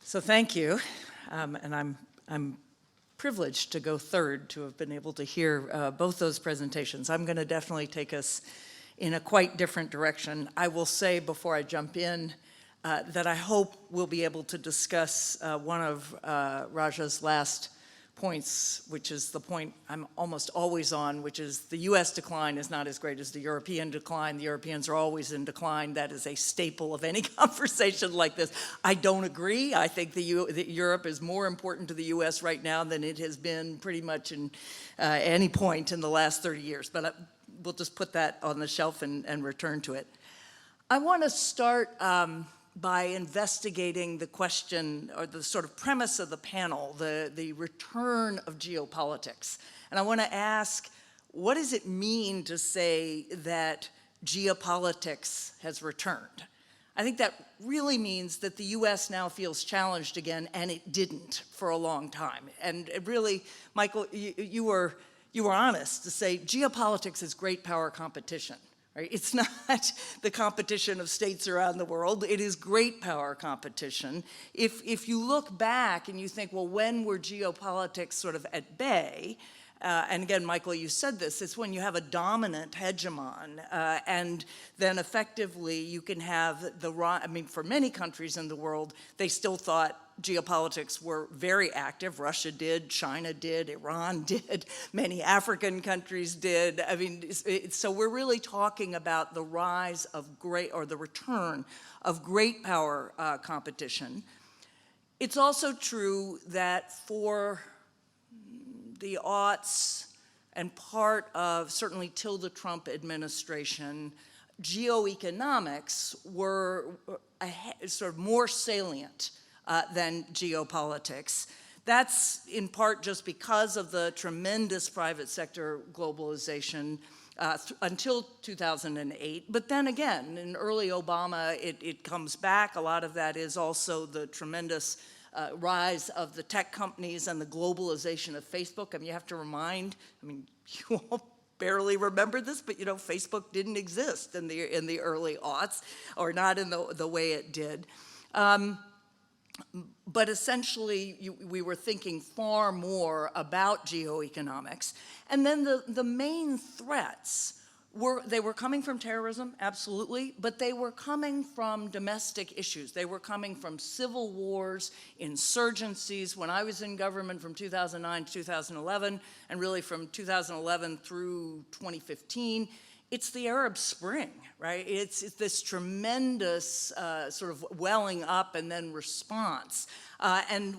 Speaker 5: So thank you, and I'm privileged to go third, to have been able to hear both those presentations. I'm going to definitely take us in a quite different direction. I will say before I jump in that I hope we'll be able to discuss one of Raja's last points, which is the point I'm almost always on, which is the US decline is not as great as the European decline. The Europeans are always in decline. That is a staple of any conversation like this. I don't agree. I think that Europe is more important to the US right now than it has been pretty much in any point in the last 30 years. But we'll just put that on the shelf and return to it. I want to start by investigating the question, or the sort of premise of the panel, the return of geopolitics. And I want to ask, what does it mean to say that geopolitics has returned? I think that really means that the US now feels challenged again, and it didn't for a long time. And it really, Michael, you were honest to say geopolitics is great power competition. Right? It's not the competition of states around the world. It is great power competition. If you look back and you think, well, when were geopolitics sort of at bay? And again, Michael, you said this, it's when you have a dominant hegemon, and then effectively you can have I mean, for many countries in the world, they still thought geopolitics were very active. Russia did, China did, Iran did, many African countries did. I mean, so we're really talking about the rise of the return of great power competition. It's also true that for the aughts and part of certainly till the Trump administration, geoeconomics were sort of more salient than geopolitics. That's in part just because of the tremendous private sector globalization until 2008. But then again, in early Obama, it comes back. A lot of that is also the tremendous rise of the tech companies and the globalization of Facebook. I mean, you have to remind, I mean, you all barely remember this, but you know, Facebook didn't exist in the early aughts, or not in the way it did. But essentially, we were thinking far more about geoeconomics. And then the main threats they were coming from terrorism, absolutely, but they were coming from domestic issues. They were coming from civil wars, insurgencies. When I was in government from 2009 to 2011, and really from 2011 through 2015, it's the Arab Spring, right? It's this tremendous sort of welling up and then response. And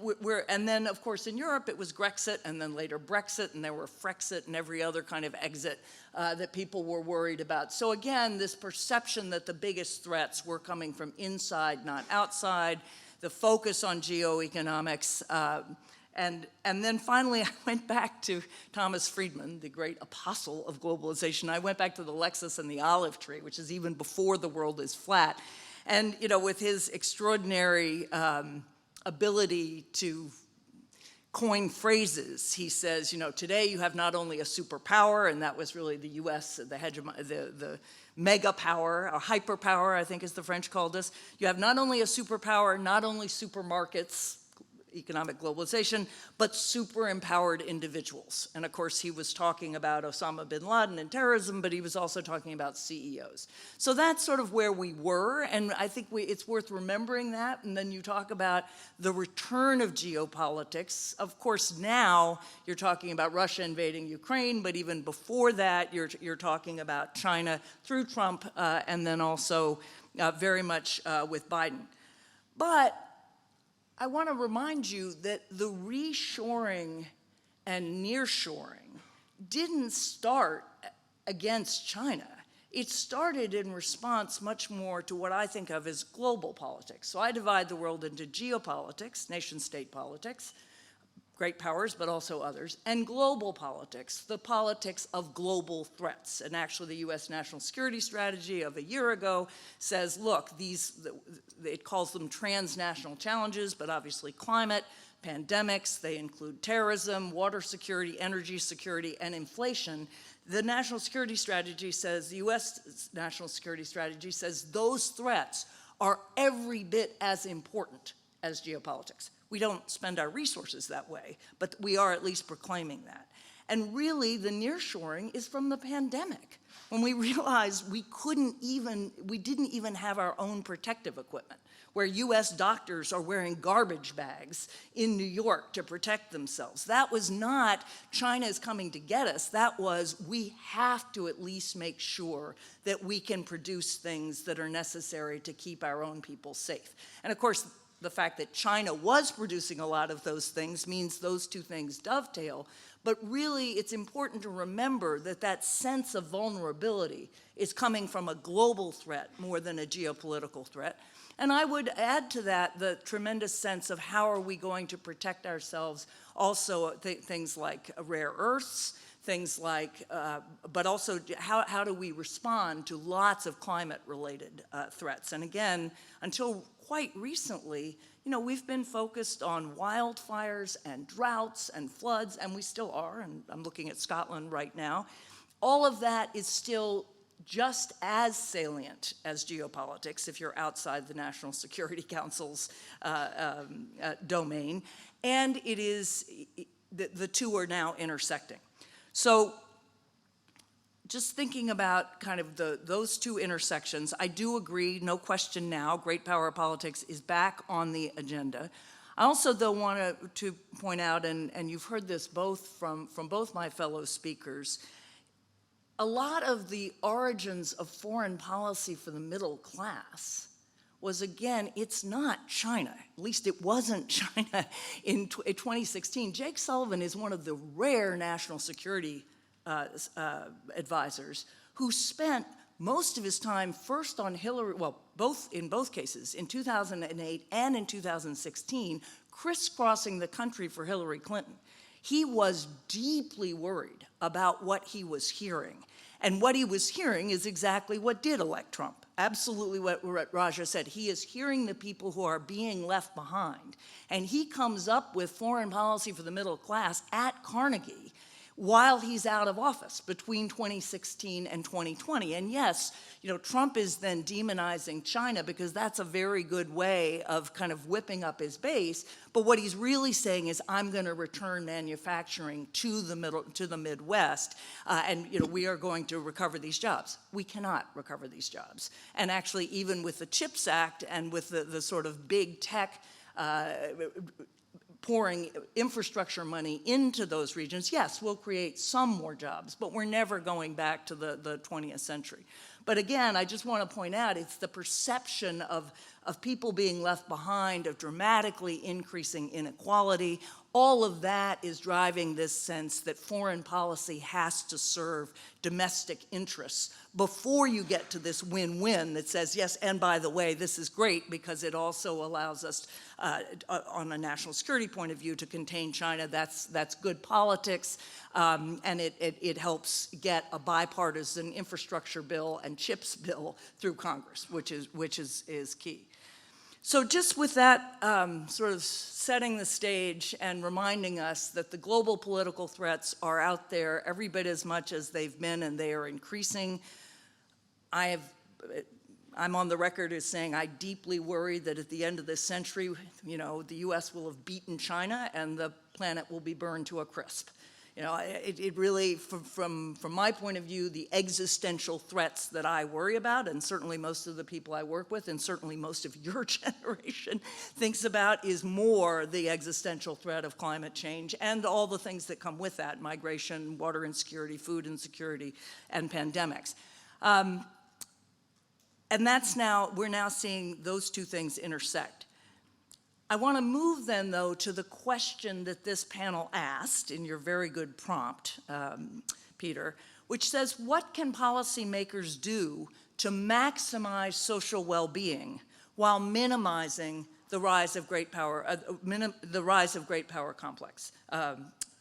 Speaker 5: then, of course, in Europe, it was Grexit, and then later Brexit, and there were Frexit and every other kind of exit that people were worried about. So again, this perception that the biggest threats were coming from inside, not outside, the focus on geoeconomics, and then finally, I went back to Thomas Friedman, the great apostle of globalization. I went back to the Lexus and the olive tree, which is even before the world is flat. And, you know, with his extraordinary ability to coin phrases, he says, you know, today you have not only a superpower, and that was really the US, the mega power, or hyperpower, I think as the French called us. You have not only a superpower, not only supermarkets, economic globalization, but super empowered individuals. And of course, he was talking about Osama bin Laden and terrorism, but he was also talking about CEOs. So that's sort of where we were, and I think it's worth remembering that. And then you talk about the return of geopolitics. Of course, now you're talking about Russia invading Ukraine, but even before that, you're talking about China through Trump, and then also very much with Biden. But I want to remind you that the reshoring and nearshoring didn't start against China. It started in response much more to what I think of as global politics. So I divide the world into geopolitics, nation-state politics, great powers, but also others, and global politics, the politics of global threats. And actually, the US National Security Strategy of a year ago says, look, it calls them transnational challenges, but obviously climate, pandemics, they include terrorism, water security, energy security, and inflation. The National Security Strategy says, the US National Security Strategy says those threats are every bit as important as geopolitics. We don't spend our resources that way, but we are at least proclaiming that. And really, the nearshoring is from the pandemic, when we realized we didn't even have our own protective equipment, where US doctors are wearing garbage bags in New York to protect themselves. That was not China is coming to get us. That was, we have to at least make sure that we can produce things that are necessary to keep our own people safe. And of course, the fact that China was producing a lot of those things means those two things dovetail. But really, it's important to remember that that sense of vulnerability is coming from a global threat more than a geopolitical threat. And I would add to that the tremendous sense of how are we going to protect ourselves, also things like rare earths, things like, but also how do we respond to lots of climate-related threats? And again, until quite recently, you know, we've been focused on wildfires and droughts and floods, and we still are, and I'm looking at Scotland right now. All of that is still just as salient as geopolitics if you're outside the National Security Council's domain, and it is, the two are now intersecting. So just thinking about kind of those two intersections, I do agree, no question now, great power politics is back on the agenda. I also, though, want to point out, and you've heard this both from both my fellow speakers, a lot of the origins of foreign policy for the middle class was, again, it's not China. At least it wasn't China in 2016. Jake Sullivan is one of the rare national security advisors who spent most of his time first on Hillary, well, in both cases, in 2008 and in 2016, crisscrossing the country for Hillary Clinton. He was deeply worried about what he was hearing. And what he was hearing is exactly what did elect Trump. Absolutely what Raja said. He is hearing the people who are being left behind. And he comes up with foreign policy for the middle class at Carnegie while he's out of office between 2016 and 2020. And yes, you know, Trump is then demonizing China because that's a very good way of kind of whipping up his base. But what he's really saying is, I'm going to return manufacturing to the Midwest, and you know, we are going to recover these jobs. We cannot recover these jobs. And actually, even with the CHIPS Act and with the sort of big tech pouring infrastructure money into those regions, yes, we'll create some more jobs, but we're never going back to the 20th century. But again, I just want to point out, it's the perception of people being left behind, of dramatically increasing inequality. All of that is driving this sense that foreign policy has to serve domestic interests before you get to this win-win that says, yes, and by the way, this is great because it also allows us, on a national security point of view, to contain China. That's good politics, and it helps get a bipartisan infrastructure bill and CHIPS bill through Congress, which is key. So just with that sort of setting the stage and reminding us that the global political threats are out there every bit as much as they've been, and they are increasing. I'm on the record as saying I deeply worry that at the end of this century, you know, the US will have beaten China and the planet will be burned to a crisp. You know, it really, from my point of view, the existential threats that I worry about, and certainly most of the people I work with, and certainly most of your generation thinks about, is more the existential threat of climate change and all the things that come with that: migration, water insecurity, food insecurity, and pandemics. And we're now seeing those two things intersect. I want to move then, though, to the question that this panel asked in your very good prompt, Peter, which says, what can policymakers do to maximize social well-being while minimizing the rise of great power,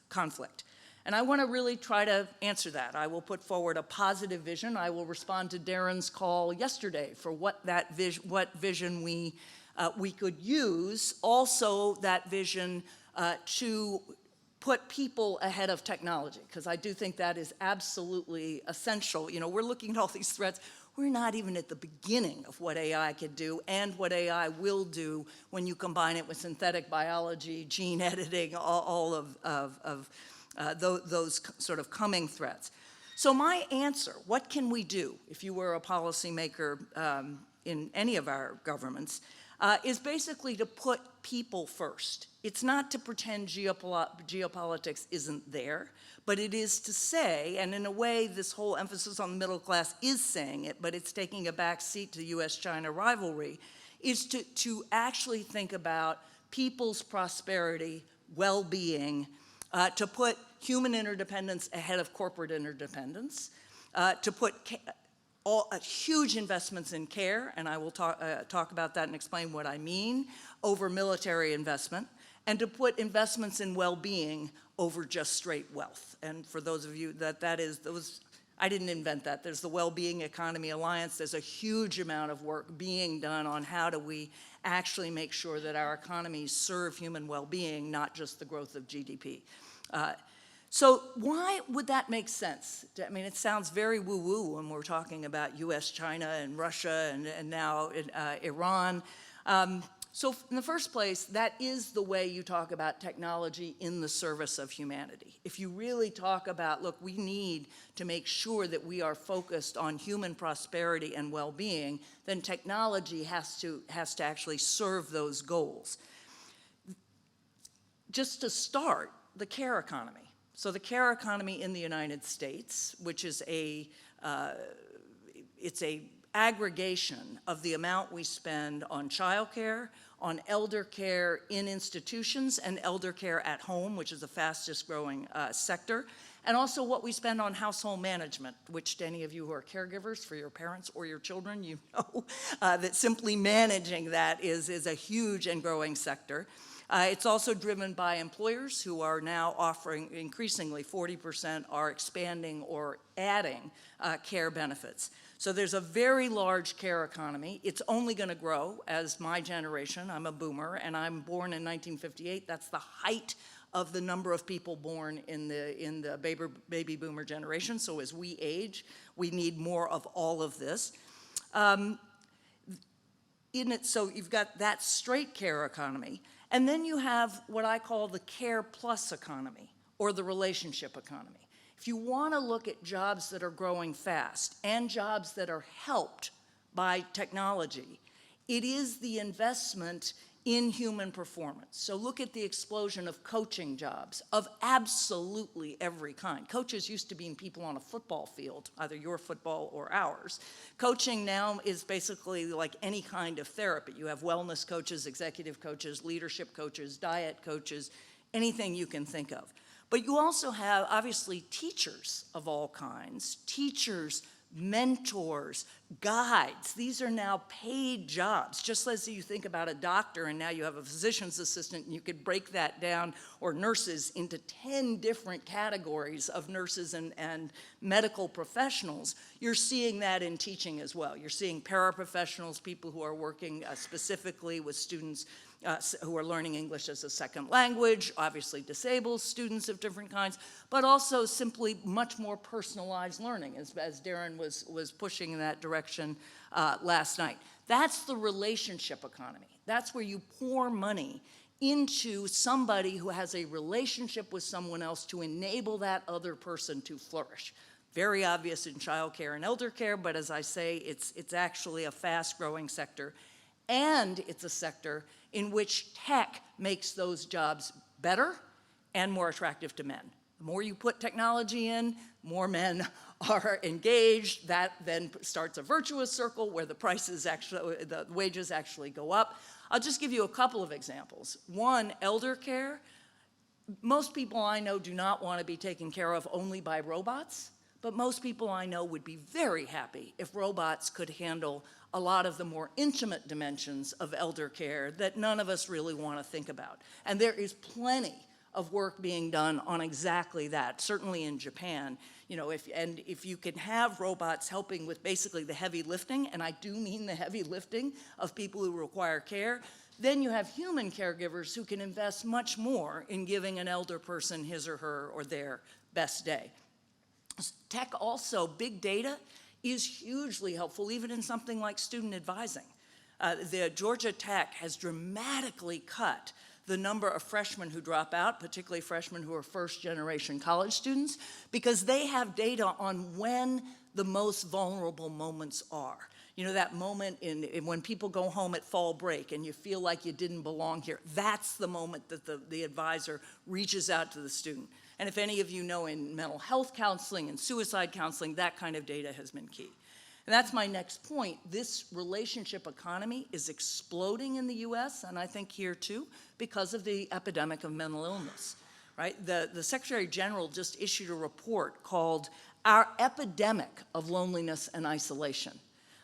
Speaker 5: conflict? And I want to really try to answer that. I will put forward a positive vision. I will respond to Darren's call yesterday for what vision we could use. Also, that vision to put people ahead of technology, because I do think that is absolutely essential. You know, we're looking at all these threats. We're not even at the beginning of what AI could do and what AI will do when you combine it with synthetic biology, gene editing, all of those sort of coming threats. So my answer, what can we do if you were a policymaker in any of our governments, is basically to put people first. It's not to pretend geopolitics isn't there, but it is to say, and in a way this whole emphasis on the middle class is saying it, but it's taking a back seat to US-China rivalry, is to actually think about people's prosperity, well-being, to put human interdependence ahead of corporate interdependence, to put huge investments in care, and I will talk about that and explain what I mean, over military investment, and to put investments in well-being over just straight wealth. And for those of you I didn't invent that. There's the Well-Being Economy Alliance. There's a huge amount of work being done on how do we actually make sure that our economies serve human well-being, not just the growth of GDP. So why would that make sense? I mean, it sounds very woo-woo when we're talking about US, China, and Russia, and now Iran. So in the first place, that is the way you talk about technology in the service of humanity. If you really talk about, look, we need to make sure that we are focused on human prosperity and well-being, then technology has to actually serve those goals. Just to start, the care economy. So the care economy in the United States, which is it's a aggregation of the amount we spend on childcare, on elder care in institutions, and elder care at home, which is the fastest growing sector, and also what we spend on household management, which any of you who are caregivers for your parents or your children, you know that simply managing that is a huge and growing sector. It's also driven by employers who are now offering, increasingly 40% are expanding or adding care benefits. So there's a very large care economy. It's only going to grow as my generation, I'm a boomer, and I'm born in 1958. That's the height of the number of people born in the baby boomer generation. So as we age, we need more of all of this. So you've got that straight care economy. And then you have what I call the care plus economy, or the relationship economy. If you want to look at jobs that are growing fast and jobs that are helped by technology, it is the investment in human performance. So look at the explosion of coaching jobs of absolutely every kind. Coaches used to be people on a football field, either your football or ours. Coaching now is basically like any kind of therapy. You have wellness coaches, executive coaches, leadership coaches, diet coaches, anything you can think of. But you also have, obviously, teachers of all kinds, teachers, mentors, guides. These are now paid jobs. Just as you think about a doctor and now you have a physician's assistant, and you could break that down, or nurses, into 10 different categories of nurses and medical professionals. You're seeing that in teaching as well. You're seeing paraprofessionals, people who are working specifically with students who are learning English as a second language, obviously disabled students of different kinds, but also simply much more personalized learning, as Darren was pushing in that direction last night. That's the relationship economy. That's where you pour money into somebody who has a relationship with someone else to enable that other person to flourish. Very obvious in childcare and elder care, but as I say, it's actually a fast-growing sector, and it's a sector in which tech makes those jobs better and more attractive to men. The more you put technology in, more men are engaged. That then starts a virtuous circle where the wages actually go up. I'll just give you a couple of examples. One, elder care. Most people I know do not want to be taken care of only by robots, but most people I know would be very happy if robots could handle a lot of the more intimate dimensions of elder care that none of us really want to think about. And there is plenty of work being done on exactly that, certainly in Japan. You know, if you can have robots helping with basically the heavy lifting, and I do mean the heavy lifting of people who require care, then you have human caregivers who can invest much more in giving an elder person his or her or their best day. Tech also, big data, is hugely helpful even in something like student advising. The Georgia Tech has dramatically cut the number of freshmen who drop out, particularly freshmen who are first-generation college students, because they have data on when the most vulnerable moments are. You know, that moment when people go home at fall break and you feel like you didn't belong here, that's the moment that the advisor reaches out to the student. And if any of you know, in mental health counseling and suicide counseling, that kind of data has been key. And that's my next point. This relationship economy is exploding in the US, and I think here too, because of the epidemic of mental illness, right? The Secretary General just issued a report called Our Epidemic of Loneliness and Isolation.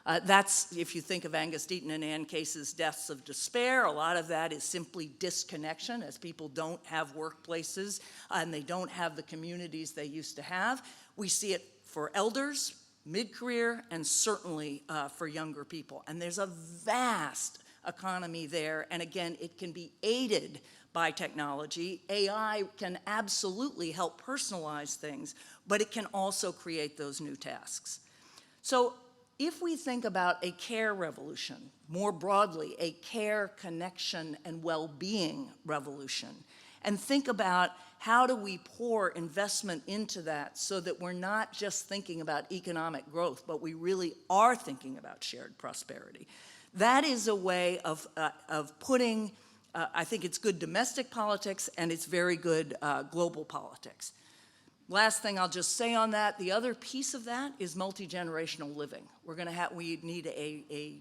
Speaker 5: That's, if you think of Angus Deaton and Ann Case's deaths of despair, a lot of that is simply disconnection, as people don't have workplaces and they don't have the communities they used to have. We see it for elders, mid-career, and certainly for younger people. And there's a vast economy there, and again, it can be aided by technology. AI can absolutely help personalize things, but it can also create those new tasks. So if we think about a care revolution, more broadly, a care, connection, and well-being revolution, and think about how do we pour investment into that so that we're not just thinking about economic growth, but we really are thinking about shared prosperity. That is a way of putting, I think it's good domestic politics and it's very good global politics. Last thing I'll just say on that, the other piece of that is multi-generational living. We need a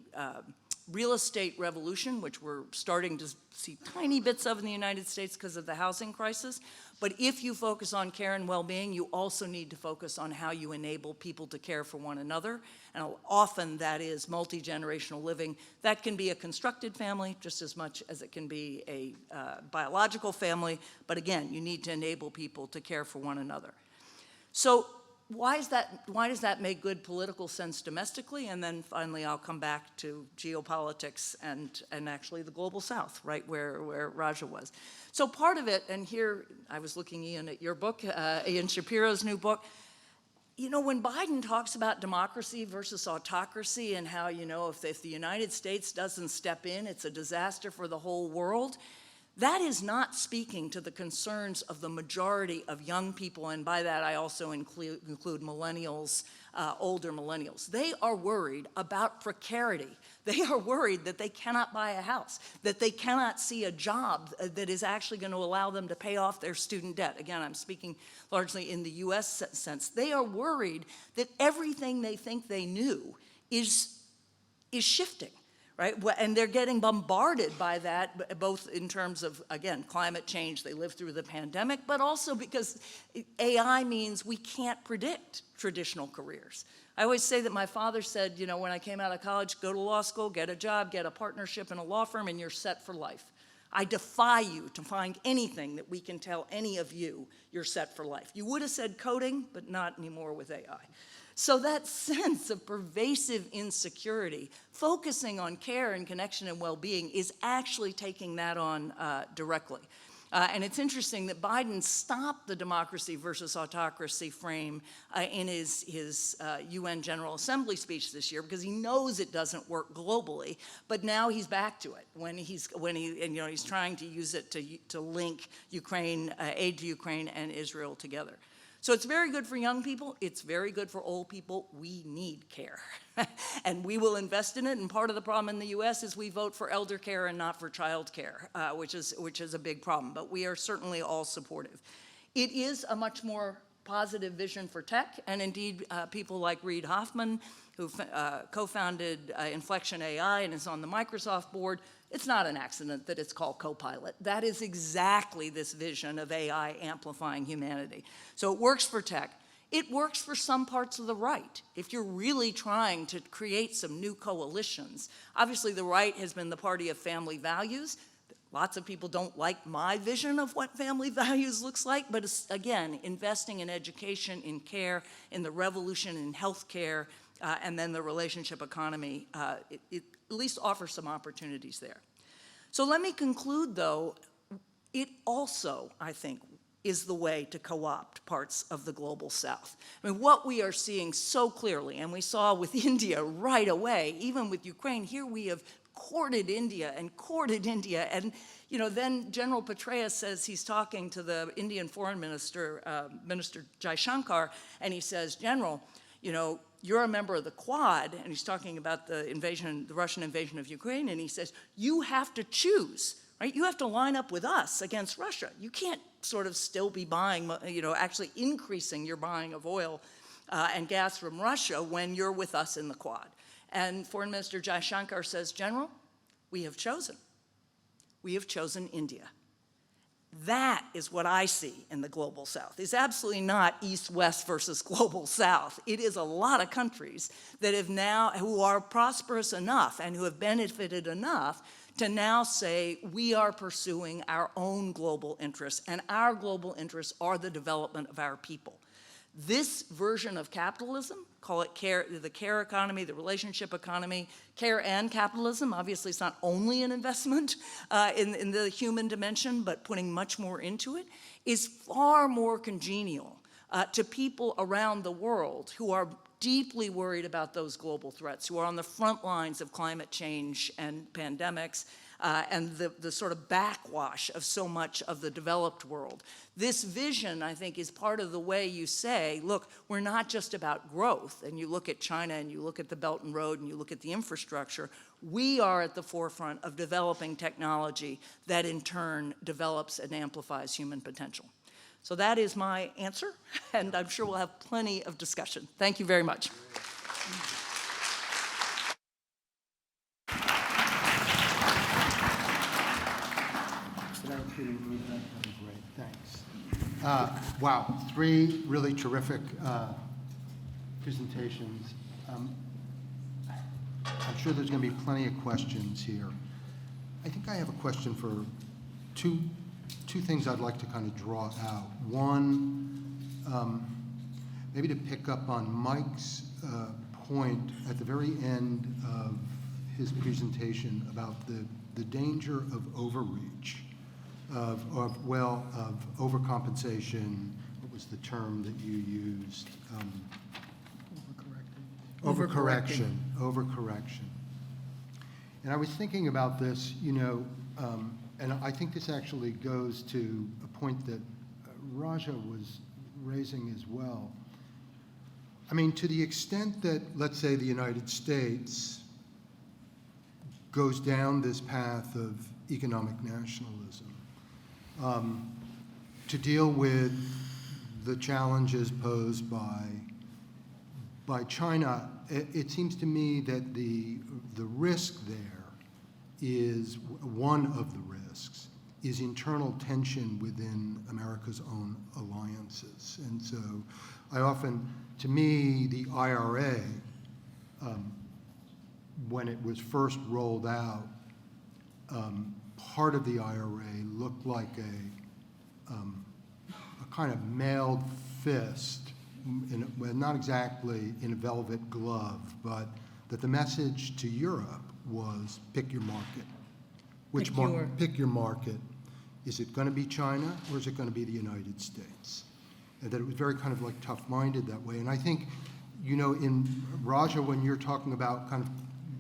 Speaker 5: real estate revolution, which we're starting to see tiny bits of in the United States because of the housing crisis. But if you focus on care and well-being, you also need to focus on how you enable people to care for one another. And often that is multi-generational living. That can be a constructed family just as much as it can be a biological family. But again, you need to enable people to care for one another. So why does that make good political sense domestically? And then finally, I'll come back to geopolitics and actually the global south, right where Raja was. So part of it, and here I was looking, Ian, at your book, Ian Shapiro's new book. You know, when Biden talks about democracy versus autocracy and how, you know, if the United States doesn't step in, it's a disaster for the whole world, that is not speaking to the concerns of the majority of young people, and by that I also include millennials, older millennials. They are worried about precarity. They are worried that they cannot buy a house, that they cannot see a job that is actually going to allow them to pay off their student debt. Again, I'm speaking largely in the US sense. They are worried that everything they think they knew is shifting. Right? And they're getting bombarded by that, both in terms of, again, climate change, they lived through the pandemic, but also because AI means we can't predict traditional careers. I always say that my father said, you know, when I came out of college, go to law school, get a job, get a partnership in a law firm, and you're set for life. I defy you to find anything that we can tell any of you you're set for life. You would have said coding, but not anymore with AI. So that sense of pervasive insecurity, focusing on care and connection and well-being, is actually taking that on directly. And it's interesting that Biden stopped the democracy versus autocracy frame in his UN General Assembly speech this year because he knows it doesn't work globally. But now he's back to it when he's trying to use it to link aid to Ukraine and Israel together. So it's very good for young people. It's very good for old people. We need care. And we will invest in it. And part of the problem in the US is we vote for elder care and not for child care, which is a big problem. But we are certainly all supportive. It is a much more positive vision for tech. And indeed, people like Reid Hoffman, who co-founded Inflection AI and is on the Microsoft board, it's not an accident that it's called Copilot. That is exactly this vision of AI amplifying humanity. So it works for tech. It works for some parts of the right. If you're really trying to create some new coalitions, obviously the right has been the party of family values. Lots of people don't like my vision of what family values looks like, but it's, again, investing in education, in care, in the revolution in healthcare, and then the relationship economy, it at least offers some opportunities there. So let me conclude, though, it also, I think, is the way to co-opt parts of the global south. I mean, what we are seeing so clearly, and we saw with India right away, even with Ukraine, here we have courted India, and you know, then General Petraeus says he's talking to the Indian Foreign Minister, Minister Jaishankar, and he says, General, you know, you're a member of the Quad, and he's talking about the Russian invasion of Ukraine, and he says, you have to choose, right? You have to line up with us against Russia. You can't sort of still be buying, you know, actually increasing your buying of oil and gas from Russia when you're with us in the Quad. And Foreign Minister Jaishankar says, General, we have chosen. We have chosen India. That is what I see in the global south. It's absolutely not east-west versus global south. It is a lot of countries that have now, who are prosperous enough and who have benefited enough to now say, we are pursuing our own global interests, and our global interests are the development of our people. This version of capitalism, call it the care economy, the relationship economy, care and capitalism, obviously it's not only an investment in the human dimension, but putting much more into it, is far more congenial to people around the world who are deeply worried about those global threats, who are on the front lines of climate change and pandemics, and the sort of backwash of so much of the developed world. This vision, I think, is part of the way you say, look, we're not just about growth, and you look at China and you look at the Belt and Road and you look at the infrastructure, we are at the forefront of developing technology that in turn develops and amplifies human potential. So that is my answer, and I'm sure we'll have plenty of discussion. Thank you very much.
Speaker 1: Great, thanks. Wow, three really terrific presentations. I'm sure there's going to be plenty of questions here. I think I have a question for two things I'd like to kind of draw out. One, maybe to pick up on Mike's point at the very end of his presentation about the danger of overreach, of overcompensation. What was the term that you used? Overcorrection. And I was thinking about this, and I think this actually goes to a point that Raja was raising as well. I mean, to the extent that, let's say, the United States goes down this path of economic nationalism, to deal with the challenges posed by China, it seems to me that the risk there is, one of the risks, is internal tension within America's own alliances. And so to me, the IRA, when it was first rolled out, part of the IRA looked like a kind of mailed fist, not exactly in a velvet glove, but that the message to Europe was pick your market. Pick your market. Is it going to be China or is it going to be the United States? And that it was very kind of like tough-minded that way. And I think, in Raja, when you're talking about kind of,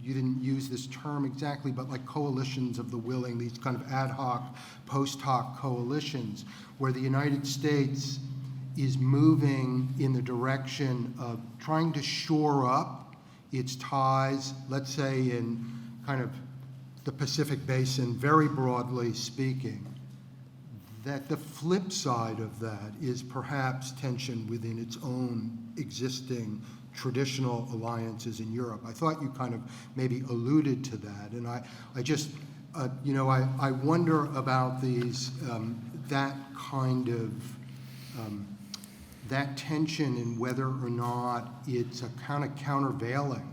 Speaker 1: you didn't use this term exactly, but like coalitions of the willing, these kind of ad hoc, post hoc coalitions, where the United States is moving in the direction of trying to shore up its ties, let's say in kind of the Pacific Basin, very broadly speaking, that the flip side of that is perhaps tension within its own existing traditional alliances in Europe. I thought you kind of maybe alluded to that, and I just, I wonder about these, that kind of, that tension and whether or not it's a kind of countervailing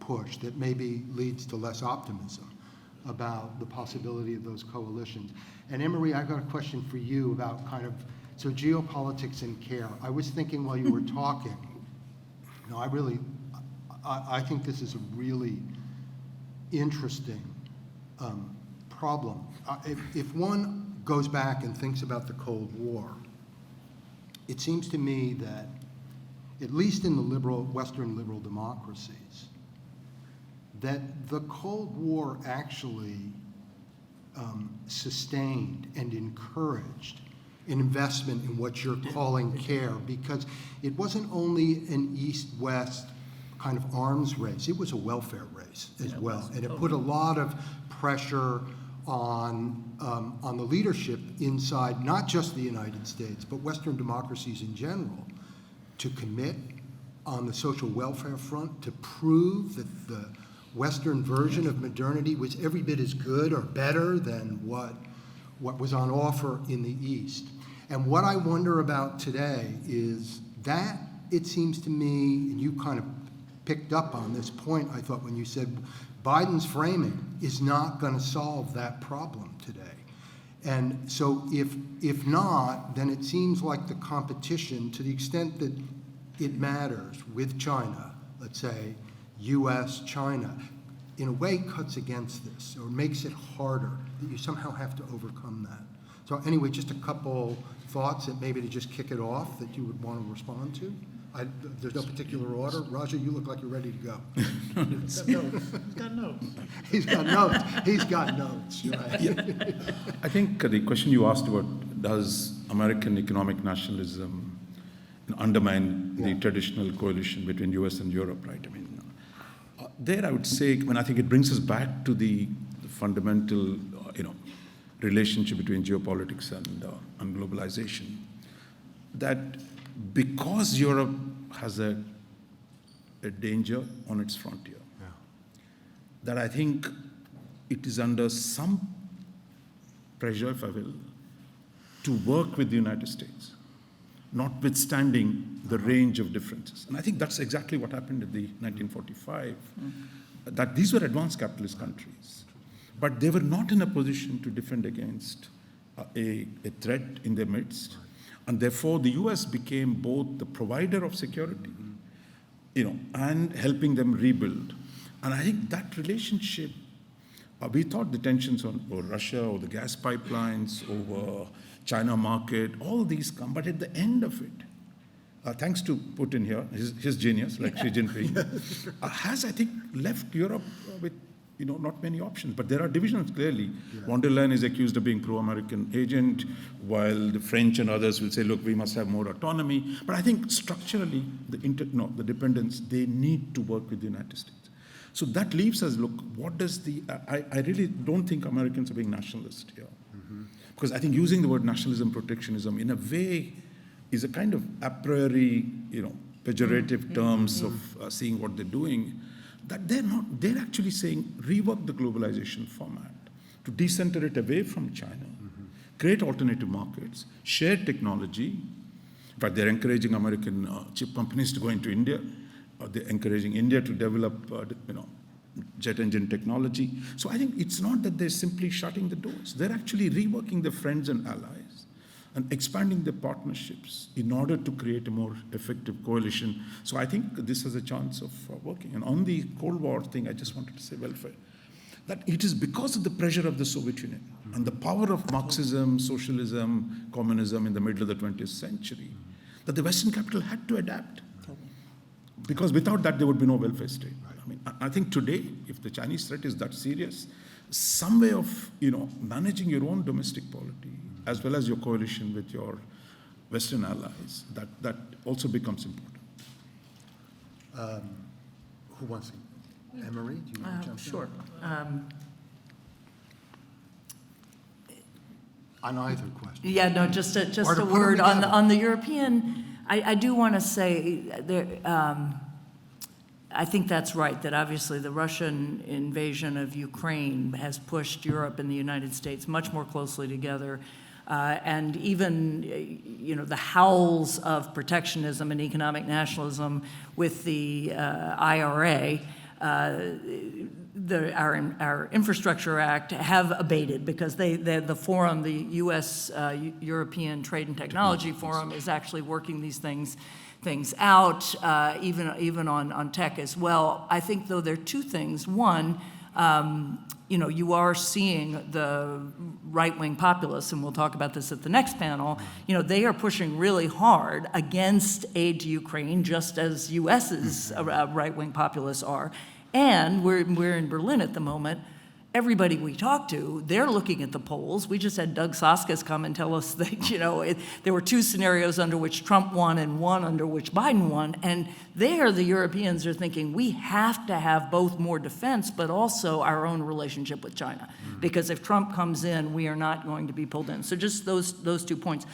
Speaker 1: push that maybe leads to less optimism about the possibility of those coalitions. And Anne-Marie, I've got a question for you about kind of, so geopolitics and care. I was thinking while you were talking, I think this is a really interesting problem. If one goes back and thinks about the Cold War, it seems to me that, at least in the Western liberal democracies, that the Cold War actually sustained and encouraged an investment in what you're calling care, because it wasn't only an East-West kind of arms race, it was a welfare race as well. And it put a lot of pressure on the leadership inside, not just the United States, but Western democracies in general, to commit on the social welfare front, to prove that the Western version of modernity was every bit as good or better than what what was on offer in the East. And what I wonder about today is that, it seems to me, and you kind of picked up on this point, I thought, when you said Biden's framing is not going to solve that problem today. And so if not, then it seems like the competition, to the extent that it matters with China, let's say US, China, in a way cuts against this or makes it harder, that you somehow have to overcome that. So anyway, just a couple thoughts that maybe to just kick it off that you would want to respond to. There's no particular order. Roger, you look like you're ready to go.
Speaker 3: He's got notes.
Speaker 1: He's got notes. He's got notes. Right?
Speaker 4: Yeah. I think the question you asked about, does American economic nationalism undermine the traditional coalition between US and Europe, right? I mean, there I would say, I think it brings us back to the fundamental, relationship between geopolitics and globalization. That because Europe has a danger on its frontier, that I think it is under some pressure, if I will, to work with the United States, notwithstanding the range of differences. And I think that's exactly what happened in the 1945, that these were advanced capitalist countries, but they were not in a position to defend against a threat in their midst. And therefore, the US became both the provider of security, and helping them rebuild. And I think that relationship, we thought the tensions over Russia, or the gas pipelines, over China market, all these come, but at the end of it, thanks to Putin here, his genius, like Xi Jinping, has, I think, left Europe with not many options. But there are divisions, clearly. Von der Leyen is accused of being pro-American agent, while the French and others will say, look, we must have more autonomy. But I think structurally, the dependents, they need to work with the United States. So that leaves us, look, what does I really don't think Americans are being nationalist here. Because I think using the word nationalism, protectionism, in a way, is a kind of a priori, pejorative terms of seeing what they're doing. That they're actually saying rework the globalization format to decenter it away from China, create alternative markets, share technology. In fact, they're encouraging American chip companies to go into India. They're encouraging India to develop, jet engine technology. So I think it's not that they're simply shutting the doors. They're actually reworking their friends and allies and expanding their partnerships in order to create a more effective coalition. So I think this has a chance of working. And on the Cold War thing, I just wanted to say, that it is because of the pressure of the Soviet Union and the power of Marxism, socialism, communism in the middle of the 20th century, that the Western capital had to adapt. Because without that, there would be no welfare state. I mean, I think today, if the Chinese threat is that serious, some way of, managing your own domestic polity, as well as your coalition with your Western allies, that also becomes important.
Speaker 1: Who wants to? Anne-Marie, do you want to jump in?
Speaker 5: Sure.
Speaker 1: On either question.
Speaker 5: Yeah, no, just
Speaker 1: Or
Speaker 5: a
Speaker 1: to put them
Speaker 5: word
Speaker 1: together.
Speaker 5: on the European. I do want to say there. I think that's right, that obviously the Russian invasion of Ukraine has pushed Europe and the United States much more closely together. And even, the howls of protectionism and economic nationalism with the IRA, our Infrastructure Act, have abated because the forum, the U.S. European Trade and Technology Forum, is actually working these things out, even on tech as well. I think, though, there are two things. One, you are seeing the right-wing populists, and we'll talk about this at the next panel, they are pushing really hard against aid to Ukraine, just as U.S.'s right-wing populists are. And we're in Berlin at the moment. Everybody we talk to, they're looking at the polls. We just had Doug Soskas come and tell us that, there were two scenarios under which Trump won and one under which Biden won. And there, the Europeans are thinking, we have to have both more defense, but also our own relationship with China. Because if Trump comes in, we are not going to be pulled in. So just those 2 points.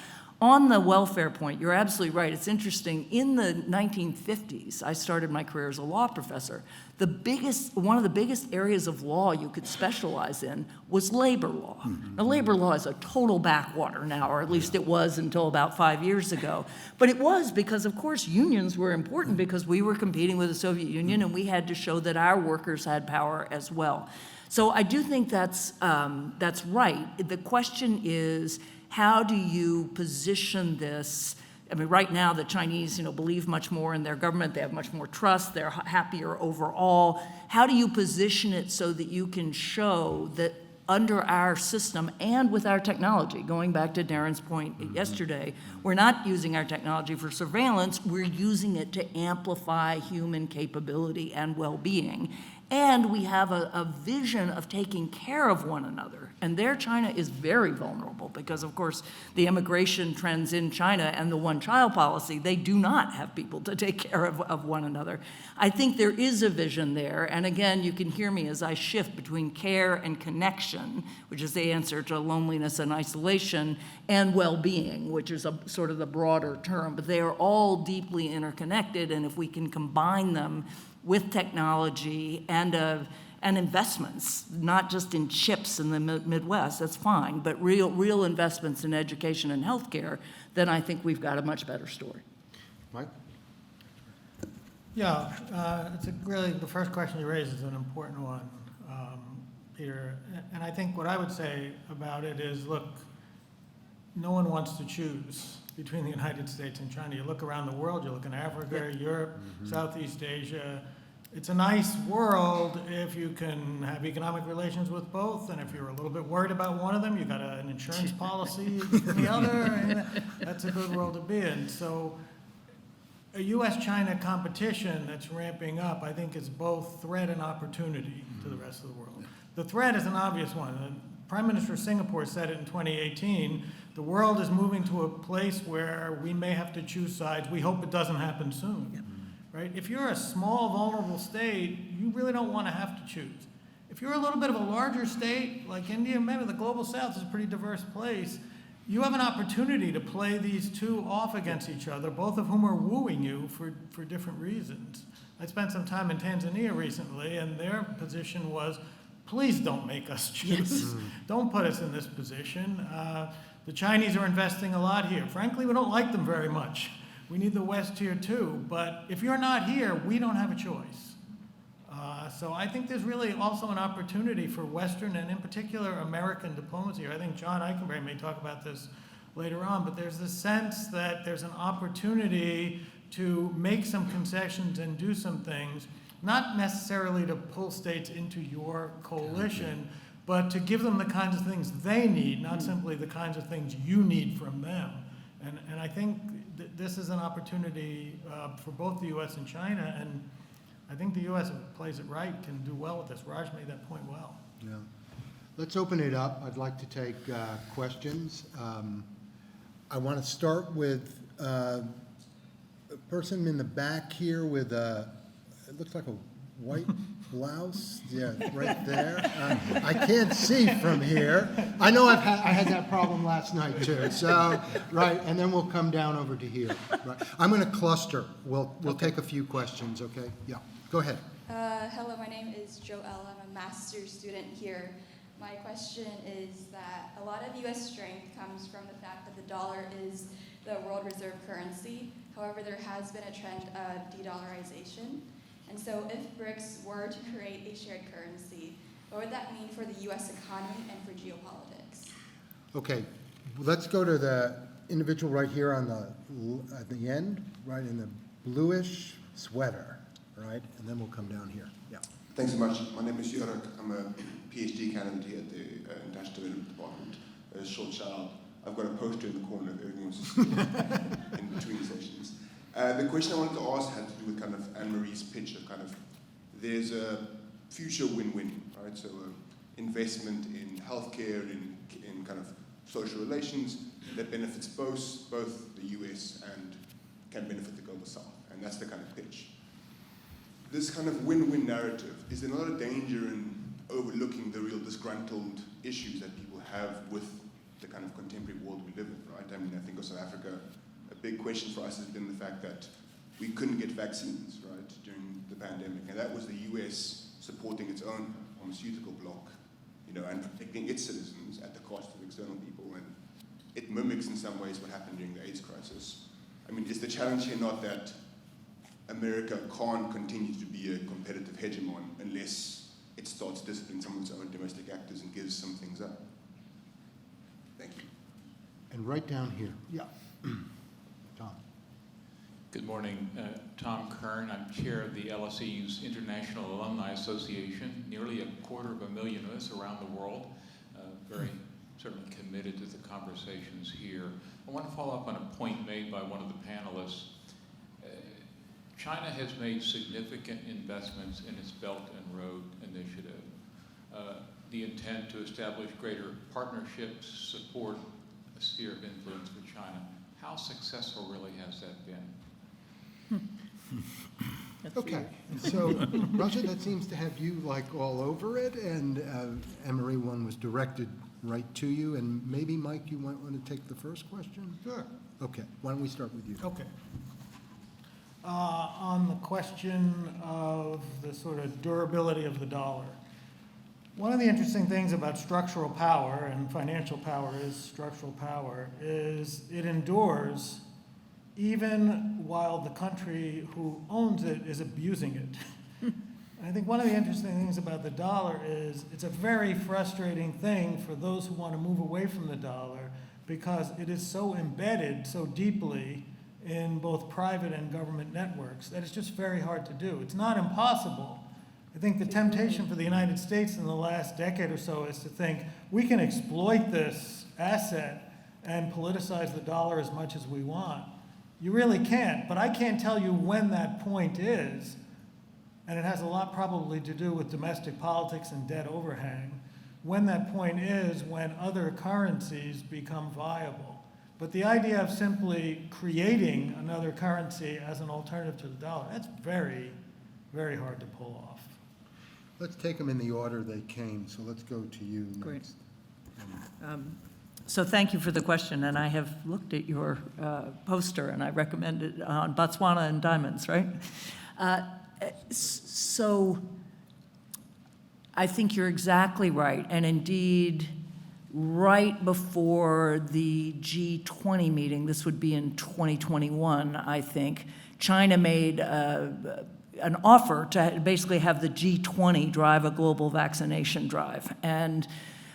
Speaker 5: On the welfare point, you're absolutely right. It's interesting. In the 1950s, I started my career as a law professor. One of the biggest areas of law you could specialize in was labor law. Now, labor law is a total backwater now, or at least it was until about 5 years ago. But it was because, of course, unions were important because we were competing with the Soviet Union, and we had to show that our workers had power as well. So I do think that's right. The question is, how do you position this? I mean, right now, the Chinese, believe much more in their government. They have much more trust. They're happier overall. How do you position it so that you can show that under our system and with our technology, going back to Darren's point yesterday, we're not using our technology for surveillance. We're using it to amplify human capability and well-being. And we have a vision of taking care of one another. And there, China is very vulnerable because, of course, the immigration trends in China and the one-child policy, they do not have people to take care of one another. I think there is a vision there. And again, you can hear me as I shift between care and connection, which is the answer to loneliness and isolation, and well-being, which is sort of the broader term. But they are all deeply interconnected, and if we can combine them with technology and investments, not just in chips in the Midwest, that's fine, but real investments in education and healthcare, then I think we've got a much better story.
Speaker 1: Mike?
Speaker 3: Yeah, the first question you raised is an important one, Peter. And I think what I would say about it is, look, no one wants to choose between the United States and China. You look around the world, you look in Africa, Europe, Southeast Asia. It's a nice world if you can have economic relations with both, and if you're a little bit worried about one of them, you got an insurance policy for the other, and that's a good world to be in. So a U.S.-China competition that's ramping up, I think, is both threat and opportunity to the rest of the world. The threat is an obvious one. The Prime Minister of Singapore said it in 2018, the world is moving to a place where we may have to choose sides. We hope it doesn't happen soon, right? If you're a small, vulnerable state, you really don't want to have to choose. If you're a little bit of a larger state, like India, maybe the Global South is a pretty diverse place, you have an opportunity to play these two off against each other, both of whom are wooing you for different reasons. I spent some time in Tanzania recently, and their position was, please don't make us choose. Don't put us in this position. The Chinese are investing a lot here. Frankly, we don't like them very much. We need the West here too, but if you're not here, we don't have a choice. So I think there's really also an opportunity for Western and in particular American diplomacy. I think John Eichenberg may talk about this later on, but there's this sense that there's an opportunity to make some concessions and do some things, not necessarily to pull states into your coalition, but to give them the kinds of things they need, not simply the kinds of things you need from them. And I think this is an opportunity for both the U.S. and China, and I think the U.S., if it plays it right, can do well with this. Raj made that point well.
Speaker 1: Yeah. Let's open it up. I'd like to take questions. I want to start with a person in the back here with it looks like a white blouse. Yeah, right there. I can't see from here. I know I had that problem last night too. So, right, and then we'll come down over to here. Right. I'm going to cluster. We'll take a few questions, okay? Yeah, go ahead.
Speaker 6: Hello, my name is Joelle. I'm a master's student here. My question is that a lot of U.S. strength comes from the fact that the dollar is the world reserve currency. However, there has been a trend of de-dollarization. And so if BRICS were to create a shared currency, what would that mean for the U.S. economy and for geopolitics?
Speaker 1: Okay, let's go to the individual right here on at the end, right in the bluish sweater, right? And then we'll come down here. Yeah.
Speaker 7: Thanks so much. My name is Jörg. I'm a PhD candidate here at the International Development Department. A short shout out. I've got a poster in the corner if everyone wants to speak in between sessions. The question I wanted to ask had to do with kind of Anne-Marie's pitch of kind of, there's a future win-win, right? So investment in healthcare, in kind of social relations that benefits both the US and can benefit the Global South. And that's the kind of pitch. This kind of win-win narrative, is there not a danger in overlooking the real disgruntled issues that people have with the kind of contemporary world we live in, right? I mean, I think of South Africa, a big question for us has been the fact that we couldn't get vaccines, right, during the pandemic, and that was the US supporting its own pharmaceutical bloc, you know, and protecting its citizens at the cost of external people, and it mimics in some ways what happened during the AIDS crisis. I mean, is the challenge here not that America can't continue to be a competitive hegemon unless it starts disciplining some of its own domestic actors and gives some things up? Thank you.
Speaker 1: And right down here. Yeah. Tom.
Speaker 8: Good morning. Tom Kern. I'm chair of the LSEU's International Alumni Association. Nearly 250,000 of us around the world. Very certainly committed to the conversations here. I want to follow up on a point made by one of the panelists. China has made significant investments in its Belt and Road Initiative. The intent to establish greater partnerships, support a sphere of influence for China. How successful really has that been?
Speaker 1: Okay, so Russia, that seems to have you like all over it, and Emery, one was directed right to you, and maybe Mike, you might want to take the first question?
Speaker 3: Sure.
Speaker 1: Okay, why don't we start with you?
Speaker 3: Okay. On the question of the sort of durability of the dollar, one of the interesting things about structural power, and financial power is structural power, is it endures even while the country who owns it is abusing it. And I think one of the interesting things about the dollar is it's a very frustrating thing for those who want to move away from the dollar because it is so embedded so deeply in both private and government networks that it's just very hard to do. It's not impossible. I think the temptation for the United States in the last decade or so is to think we can exploit this asset and politicize the dollar as much as we want. You really can't, but I can't tell you when that point is, and it has a lot probably to do with domestic politics and debt overhang, when that point is when other currencies become viable. But the idea of simply creating another currency as an alternative to the dollar, that's very, very hard to pull off.
Speaker 1: Let's take them in the order they came, so let's go to you next.
Speaker 5: Great. So thank you for the question, and I have looked at your poster, and I recommend it on Botswana and diamonds, right? So I think you're exactly right, and indeed, right before the G20 meeting, this would be in 2021, I think, China made an offer to basically have the G20 drive a global vaccination drive. And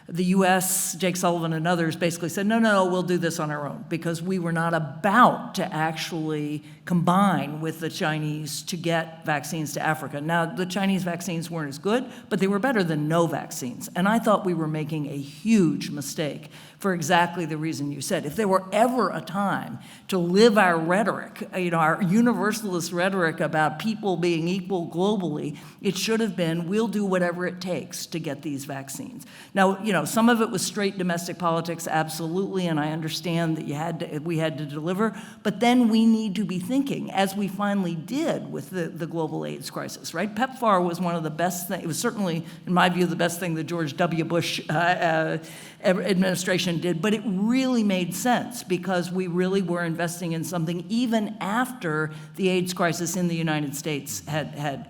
Speaker 5: the US, Jake Sullivan and others basically said, no, we'll do this on our own, because we were not about to actually combine with the Chinese to get vaccines to Africa. Now, the Chinese vaccines weren't as good, but they were better than no vaccines. And I thought we were making a huge mistake for exactly the reason you said. If there were ever a time to live our rhetoric, our universalist rhetoric about people being equal globally, it should have been, we'll do whatever it takes to get these vaccines. Now, some of it was straight domestic politics, absolutely, and I understand that we had to deliver, but then we need to be thinking, as we finally did with the global AIDS crisis, right? PEPFAR was one of the best things, it was certainly, in my view, the best thing the George W. Bush administration did, but it really made sense because we really were investing in something even after the AIDS crisis in the United States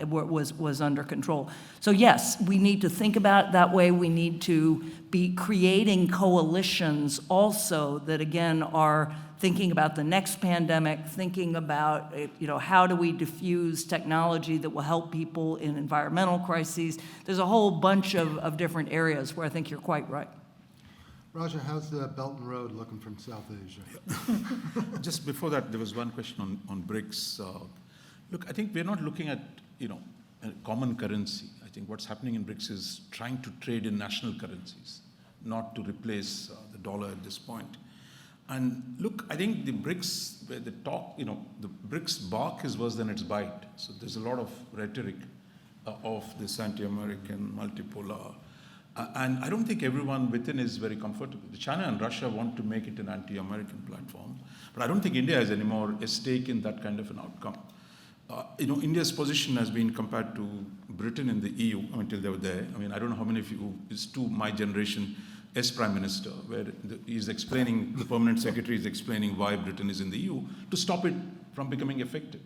Speaker 5: was under control. So yes, we need to think about it that way. We need to be creating coalitions also that, again, are thinking about the next pandemic, thinking about, how do we diffuse technology that will help people in environmental crises. There's a whole bunch of different areas where I think you're quite right.
Speaker 1: Raja, how's the Belt and Road looking from South Asia?
Speaker 4: Just before that, there was one question on BRICS. Look, I think we're not looking at, a common currency. I think what's happening in BRICS is trying to trade in national currencies, not to replace the dollar at this point. And look, I think the BRICS, where the talk, the BRICS bark is worse than its bite. So there's a lot of rhetoric of this anti-American, multipolar. And I don't think everyone within is very comfortable. China and Russia want to make it an anti-American platform, but I don't think India has anymore a stake in that kind of an outcome. India's position has been compared to Britain in the EU until they were there. I mean, I don't know how many of you, it's to my generation, Prime Minister, where he's explaining, the permanent secretary is explaining why Britain is in the EU to stop it from becoming effective.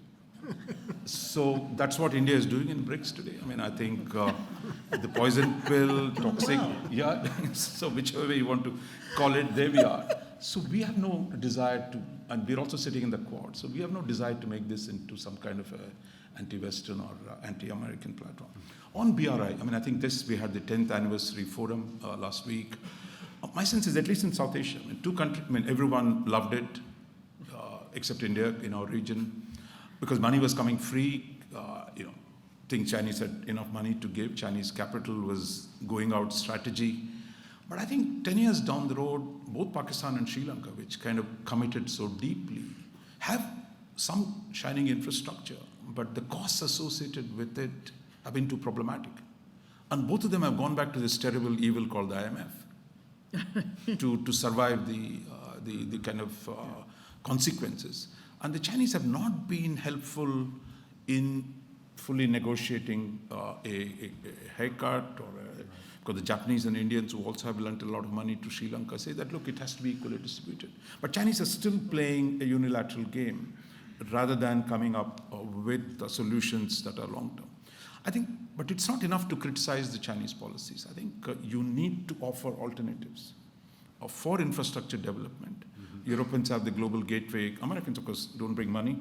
Speaker 4: So that's what India is doing in BRICS today. I mean, I think the poison pill, toxic, yeah, so whichever way you want to call it, there we are. So we have no desire to, and we're also sitting in the Quad, so we have no desire to make this into some kind of a anti-Western or anti-American platform. On BRI, I mean, I think we had the 10th anniversary forum last week. My sense is, at least in South Asia, I mean, two countries, I mean, everyone loved it, except India in our region, because money was coming free. I think Chinese had enough money to give. Chinese capital was going out strategy. But I think 10 years down the road, both Pakistan and Sri Lanka, which kind of committed so deeply, have some shining infrastructure, but the costs associated with it have been too problematic. And both of them have gone back to this terrible evil called the IMF to survive the kind of consequences. And the Chinese have not been helpful in fully negotiating a haircut because the Japanese and Indians, who also have lent a lot of money to Sri Lanka, say that, look, it has to be equally distributed. But Chinese are still playing a unilateral game rather than coming up with solutions that are long-term. I think, but it's not enough to criticize the Chinese policies. I think you need to offer alternatives for infrastructure development. Europeans have the global gateway. Americans, of course, don't bring money.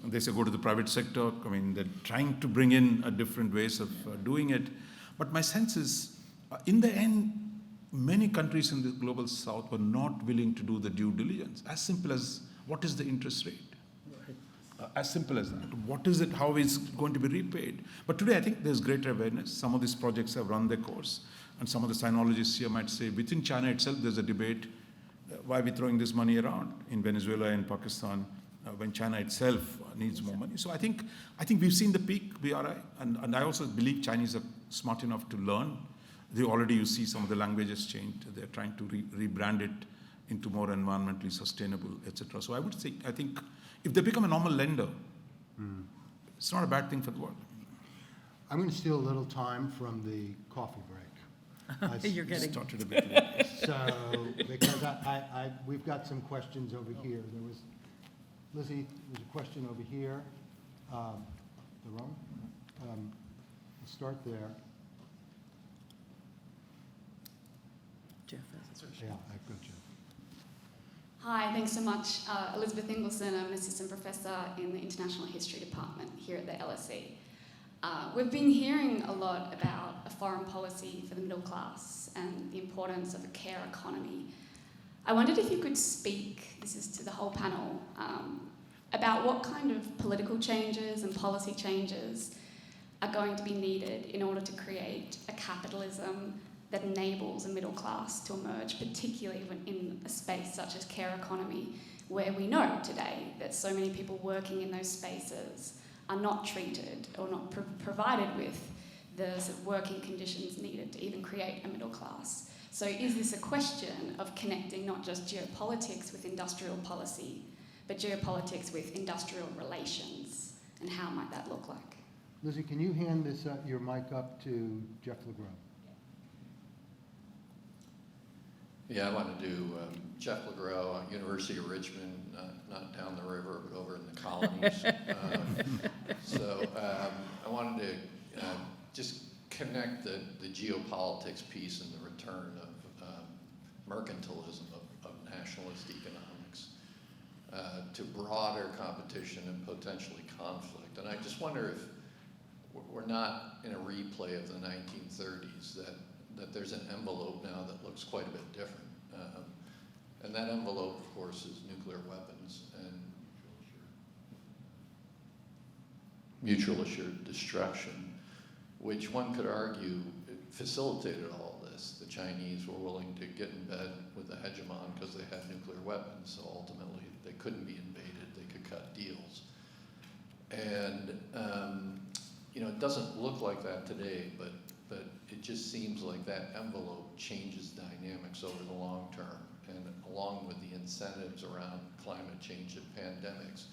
Speaker 4: They say go to the private sector. I mean, they're trying to bring in different ways of doing it. But my sense is, in the end, many countries in the global south were not willing to do the due diligence. As simple as, what is the interest rate? As simple as that. What is it? How is it going to be repaid? But today, I think there's greater awareness. Some of these projects have run their course. And some of the sinologists here might say, within China itself, there's a debate. Why are we throwing this money around in Venezuela and Pakistan when China itself needs more money? So I think we've seen the peak, BRI, and I also believe Chinese are smart enough to learn. You see some of the languages changed. They're trying to rebrand it into more environmentally sustainable, etc. So I would say, I think if they become a normal lender, it's not a bad thing for the world.
Speaker 1: I'm going to steal a little time from the coffee break.
Speaker 5: You're getting
Speaker 4: Started a bit late.
Speaker 1: So, because we've got some questions over here. There was, Lizzie, there's a question over here. The room? We'll start there.
Speaker 5: Jeff.
Speaker 1: Yeah, I've got you.
Speaker 9: Hi, thanks so much. Elizabeth Ingleson, I'm an assistant professor in the International History Department here at the LSE. We've been hearing a lot about a foreign policy for the middle class and the importance of a care economy. I wondered if you could speak, this is to the whole panel, about what kind of political changes and policy changes are going to be needed in order to create a capitalism that enables a middle class to emerge, particularly when in a space such as care economy, where we know today that so many people working in those spaces are not treated or not provided with the sort of working conditions needed to even create a middle class. So is this a question of connecting not just geopolitics with industrial policy, but geopolitics with industrial relations, and how might that look like?
Speaker 1: Lizzie, can you hand your mic up to Jeff LeGros?
Speaker 10: Yeah, I want to do Jeff LeGros, University of Richmond, not down the river, but over in the colonies. I wanted to just connect the geopolitics piece and the return of mercantilism, of nationalist economics, to broader competition and potentially conflict. And I just wonder if we're not in a replay of the 1930s, that there's an envelope now that looks quite a bit different. And that envelope, of course, is nuclear weapons and mutual assured destruction, which one could argue facilitated all this. The Chinese were willing to get in bed with the hegemon because they had nuclear weapons, so ultimately they couldn't be invaded, they could cut deals. And, it doesn't look like that today, but it just seems like that envelope changes dynamics over the long term. And along with the incentives around climate change and pandemics,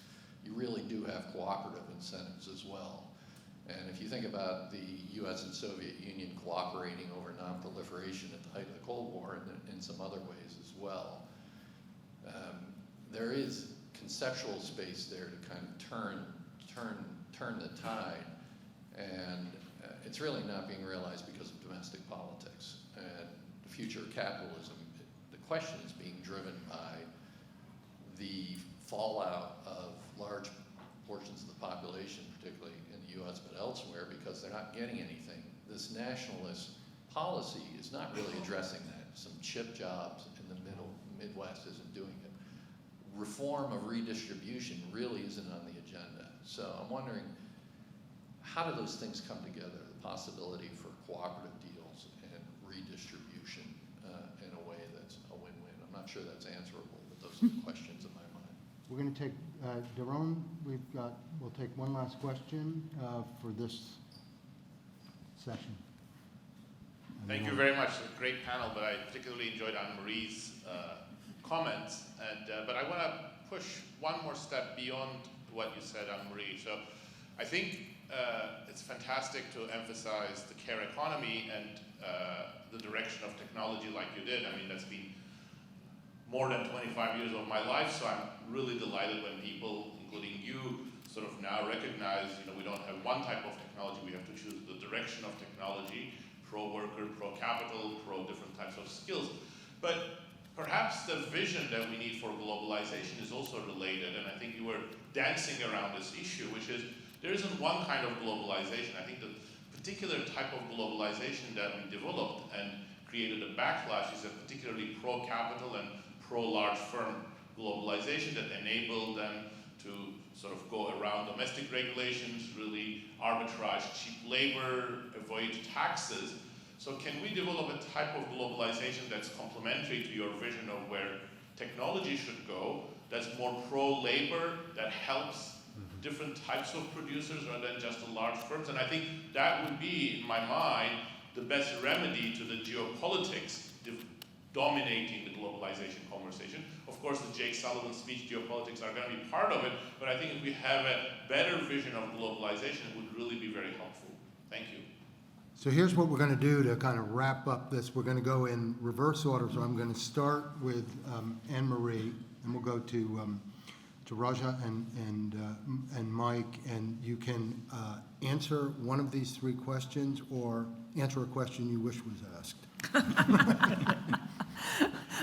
Speaker 10: you really do have cooperative incentives as well. And if you think about the US and Soviet Union cooperating over non-proliferation at the height of the Cold War and in some other ways as well, there is conceptual space there to kind of turn the tide, and it's really not being realized because of domestic politics. And the future of capitalism, the question is being driven by the fallout of large portions of the population, particularly in the US but elsewhere, because they're not getting anything. This nationalist policy is not really addressing that. Some chip jobs in the Midwest isn't doing it. Reform of redistribution really isn't on the agenda. So I'm wondering, how do those things come together? The possibility for cooperative deals and redistribution in a way that's a win-win. I'm not sure that's answerable, but those are the questions in my mind.
Speaker 1: We're going to take, Daron, we'll take one last question for this session.
Speaker 11: Thank you very much. A great panel, but I particularly enjoyed Anne-Marie's comments. But I want to push one more step beyond what you said, Anne-Marie. So I think it's fantastic to emphasize the care economy and the direction of technology like you did. I mean, that's been more than 25 years of my life, so I'm really delighted when people, including you, sort of now recognize, we don't have one type of technology, we have to choose the direction of technology, pro-worker, pro-capital, pro-different types of skills. But perhaps the vision that we need for globalization is also related, and I think you were dancing around this issue, which is there isn't one kind of globalization. I think the particular type of globalization that we developed and created a backlash is a particularly pro-capital and pro-large firm globalization that enabled them to sort of go around domestic regulations, really arbitrage cheap labor, avoid taxes. So can we develop a type of globalization that's complementary to your vision of where technology should go, that's more pro-labor, that helps different types of producers rather than just the large firms? And I think that would be, in my mind, the best remedy to the geopolitics dominating the globalization conversation. Of course, the Jake Sullivan speech, geopolitics, are going to be part of it, but I think if we have a better vision of globalization, it would really be very helpful. Thank you.
Speaker 1: So here's what we're going to do to kind of wrap up this. We're going to go in reverse order. So I'm going to start with Anne-Marie, and we'll go to Raja and Mike, and you can answer one of these three questions or answer a question you wish was asked.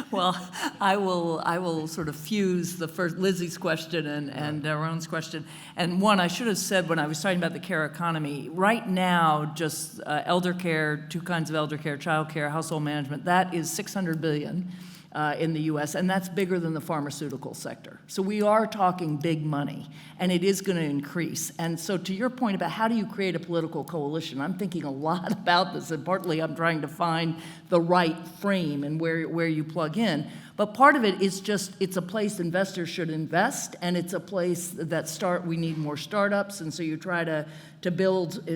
Speaker 5: Well, I will sort of fuse the first Lizzie's question and Daron's question. And one, I should have said when I was talking about the care economy, right now, just elder care, two kinds of elder care, child care, household management, that is $600 billion in the US, and that's bigger than the pharmaceutical sector. So we are talking big money, and it is going to increase. And so to your point about how do you create a political coalition, I'm thinking a lot about this, and partly I'm trying to find the right frame and where you plug in. But part of it is just, it's a place investors should invest, and it's a place that we need more startups, and so you try to build,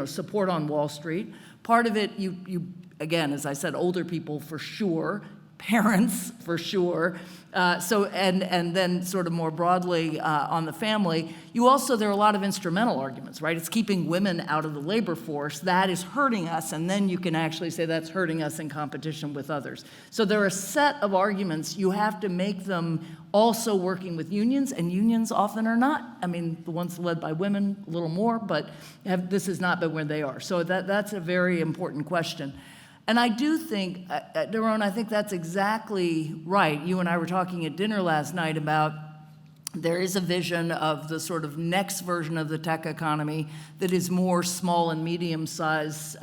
Speaker 5: support on Wall Street. Part of it, you again, as I said, older people for sure, parents for sure, and then sort of more broadly on the family, there are a lot of instrumental arguments, right? It's keeping women out of the labor force. That is hurting us, and then you can actually say that's hurting us in competition with others. So there are a set of arguments. You have to make them also working with unions, and unions often are not. I mean, the ones led by women, a little more, but this has not been where they are. So that's a very important question. And I do think, Daron, I think that's exactly right. You and I were talking at dinner last night about there is a vision of the sort of next version of the tech economy that is more small and medium-sized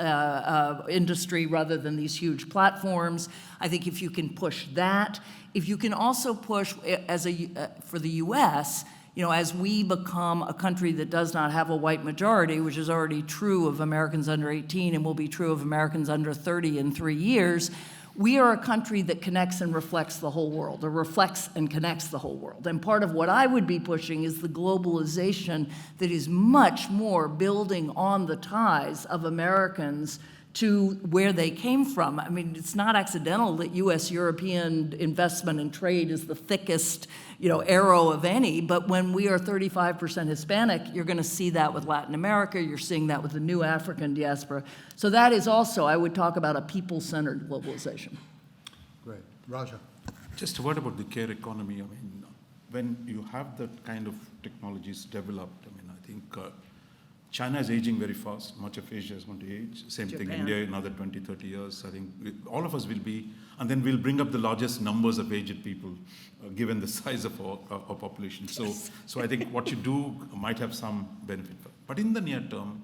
Speaker 5: industry rather than these huge platforms. I think if you can push that, if you can also push for the U.S., as we become a country that does not have a white majority, which is already true of Americans under 18 and will be true of Americans under 30 in 3 years, we are a country that connects and reflects the whole world, or reflects and connects the whole world. And part of what I would be pushing is the globalization that is much more building on the ties of Americans to where they came from. I mean, it's not accidental that U.S.-European investment and trade is the thickest, arrow of any, but when we are 35% Hispanic, you're going to see that with Latin America, you're seeing that with the new African diaspora. So that is also, I would talk about a people-centered globalization.
Speaker 1: Great. Raja.
Speaker 4: Just a word about the care economy. I mean, when you have that kind of technologies developed, I think China is aging very fast. Much of Asia is going to age. Same thing,
Speaker 5: Japan.
Speaker 4: India, another 20, 30 years. I think all of us will be, and then we'll bring up the largest numbers of aged people, given the size of our population.
Speaker 5: Yes.
Speaker 4: So I think what you do might have some benefit. But in the near term,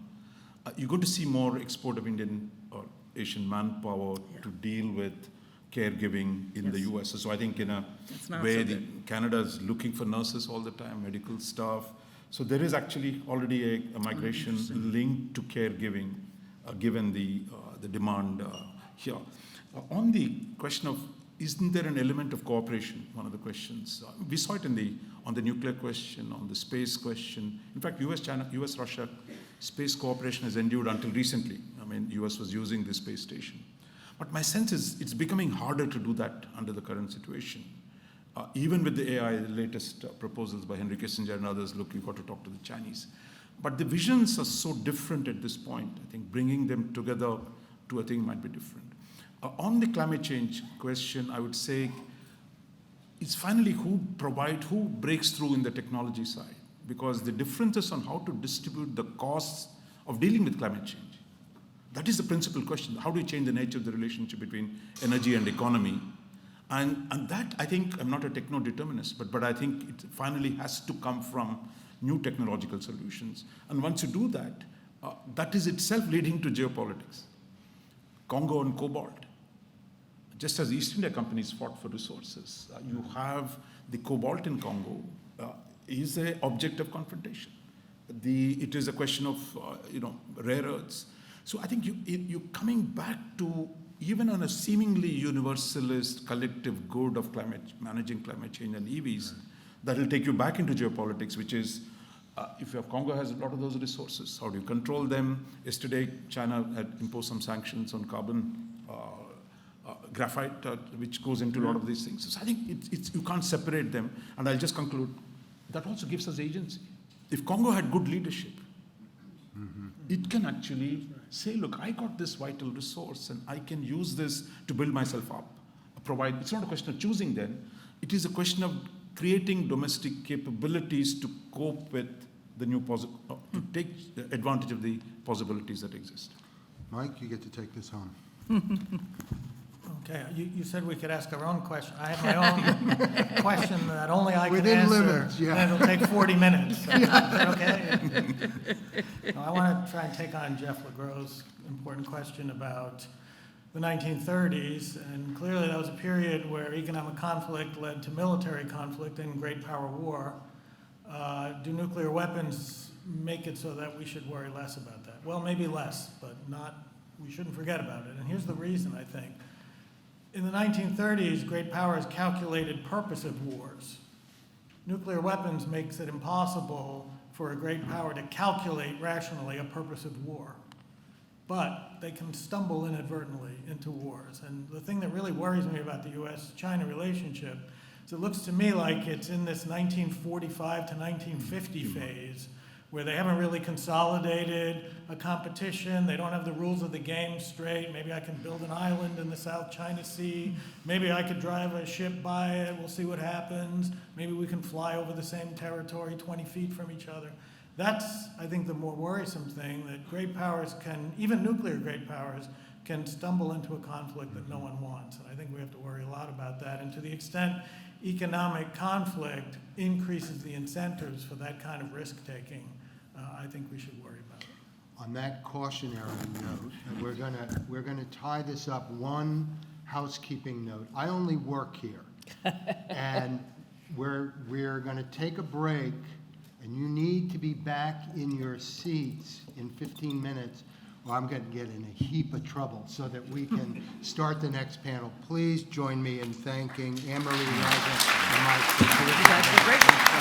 Speaker 4: you're going to see more export of Indian or Asian manpower to deal with caregiving in the US. So I think in a way, Canada is looking for nurses all the time, medical staff. So there is actually already a migration linked to caregiving, given the demand here. On the question of, isn't there an element of cooperation? One of the questions we saw it on the nuclear question, on the space question. In fact, US-Russia space cooperation has endured until recently. I mean, US was using the space station. But my sense is it's becoming harder to do that under the current situation. Even with the AI, the latest proposals by Henry Kissinger and others, look, you've got to talk to the Chinese. But the visions are so different at this point. I think bringing them together to a thing might be different. On the climate change question, I would say it's finally who breaks through in the technology side. Because the differences on how to distribute the costs of dealing with climate change, that is the principal question. How do you change the nature of the relationship between energy and economy? And that, I think, I'm not a techno-determinist, but I think it finally has to come from new technological solutions. And once you do that, that is itself leading to geopolitics. Congo and cobalt. Just as East India companies fought for resources, you have the cobalt in Congo is an object of confrontation. It is a question of rare earths. So I think you're coming back to, even on a seemingly universalist collective good of managing climate change and EVs, that will take you back into geopolitics, which is, if Congo has a lot of those resources, how do you control them? Yesterday, China had imposed some sanctions on carbon, graphite, which goes into a lot of these things. So I think you can't separate them. And I'll just conclude, that also gives us agency. If Congo had good leadership, it can actually say, look, I got this vital resource and I can use this to build myself up. It's not a question of choosing then, it is a question of creating domestic capabilities to cope with the new to take advantage of the possibilities that exist.
Speaker 1: Mike, you get to take this home.
Speaker 3: Okay, you said we could ask our own question. I have my own question that only I can
Speaker 1: Within
Speaker 3: answer.
Speaker 1: limits, yeah.
Speaker 3: And it'll take 40 minutes. So is that okay? No, I want to try and take on Jeff LeGros' important question about the 1930s. And clearly that was a period where economic conflict led to military conflict and great power war. Do nuclear weapons make it so that we should worry less about that? Well, maybe less, but we shouldn't forget about it. And here's the reason, I think. In the 1930s, great powers calculated purposive wars. Nuclear weapons makes it impossible for a great power to calculate rationally a purposive war. But they can stumble inadvertently into wars. And the thing that really worries me about the US-China relationship is it looks to me like it's in this 1945 to 1950 phase where they haven't really consolidated a competition. They don't have the rules of the game straight. Maybe I can build an island in the South China Sea. Maybe I could drive a ship by it. We'll see what happens. Maybe we can fly over the same territory 20 feet from each other. That's, I think, the more worrisome thing, that great powers can, even nuclear great powers, can stumble into a conflict that no one wants. And I think we have to worry a lot about that. And to the extent economic conflict increases the incentives for that kind of risk-taking, I think we should worry about it.
Speaker 1: On that cautionary note, we're gonna tie this up. One housekeeping note. I only work here. And we're gonna take a break, and you need to be back in your seats in 15 minutes, or I'm gonna get in a heap of trouble, so that we can start the next panel. Please join me in thanking Anne-Marie, Raja, and Mike.
Speaker 5: You guys were great.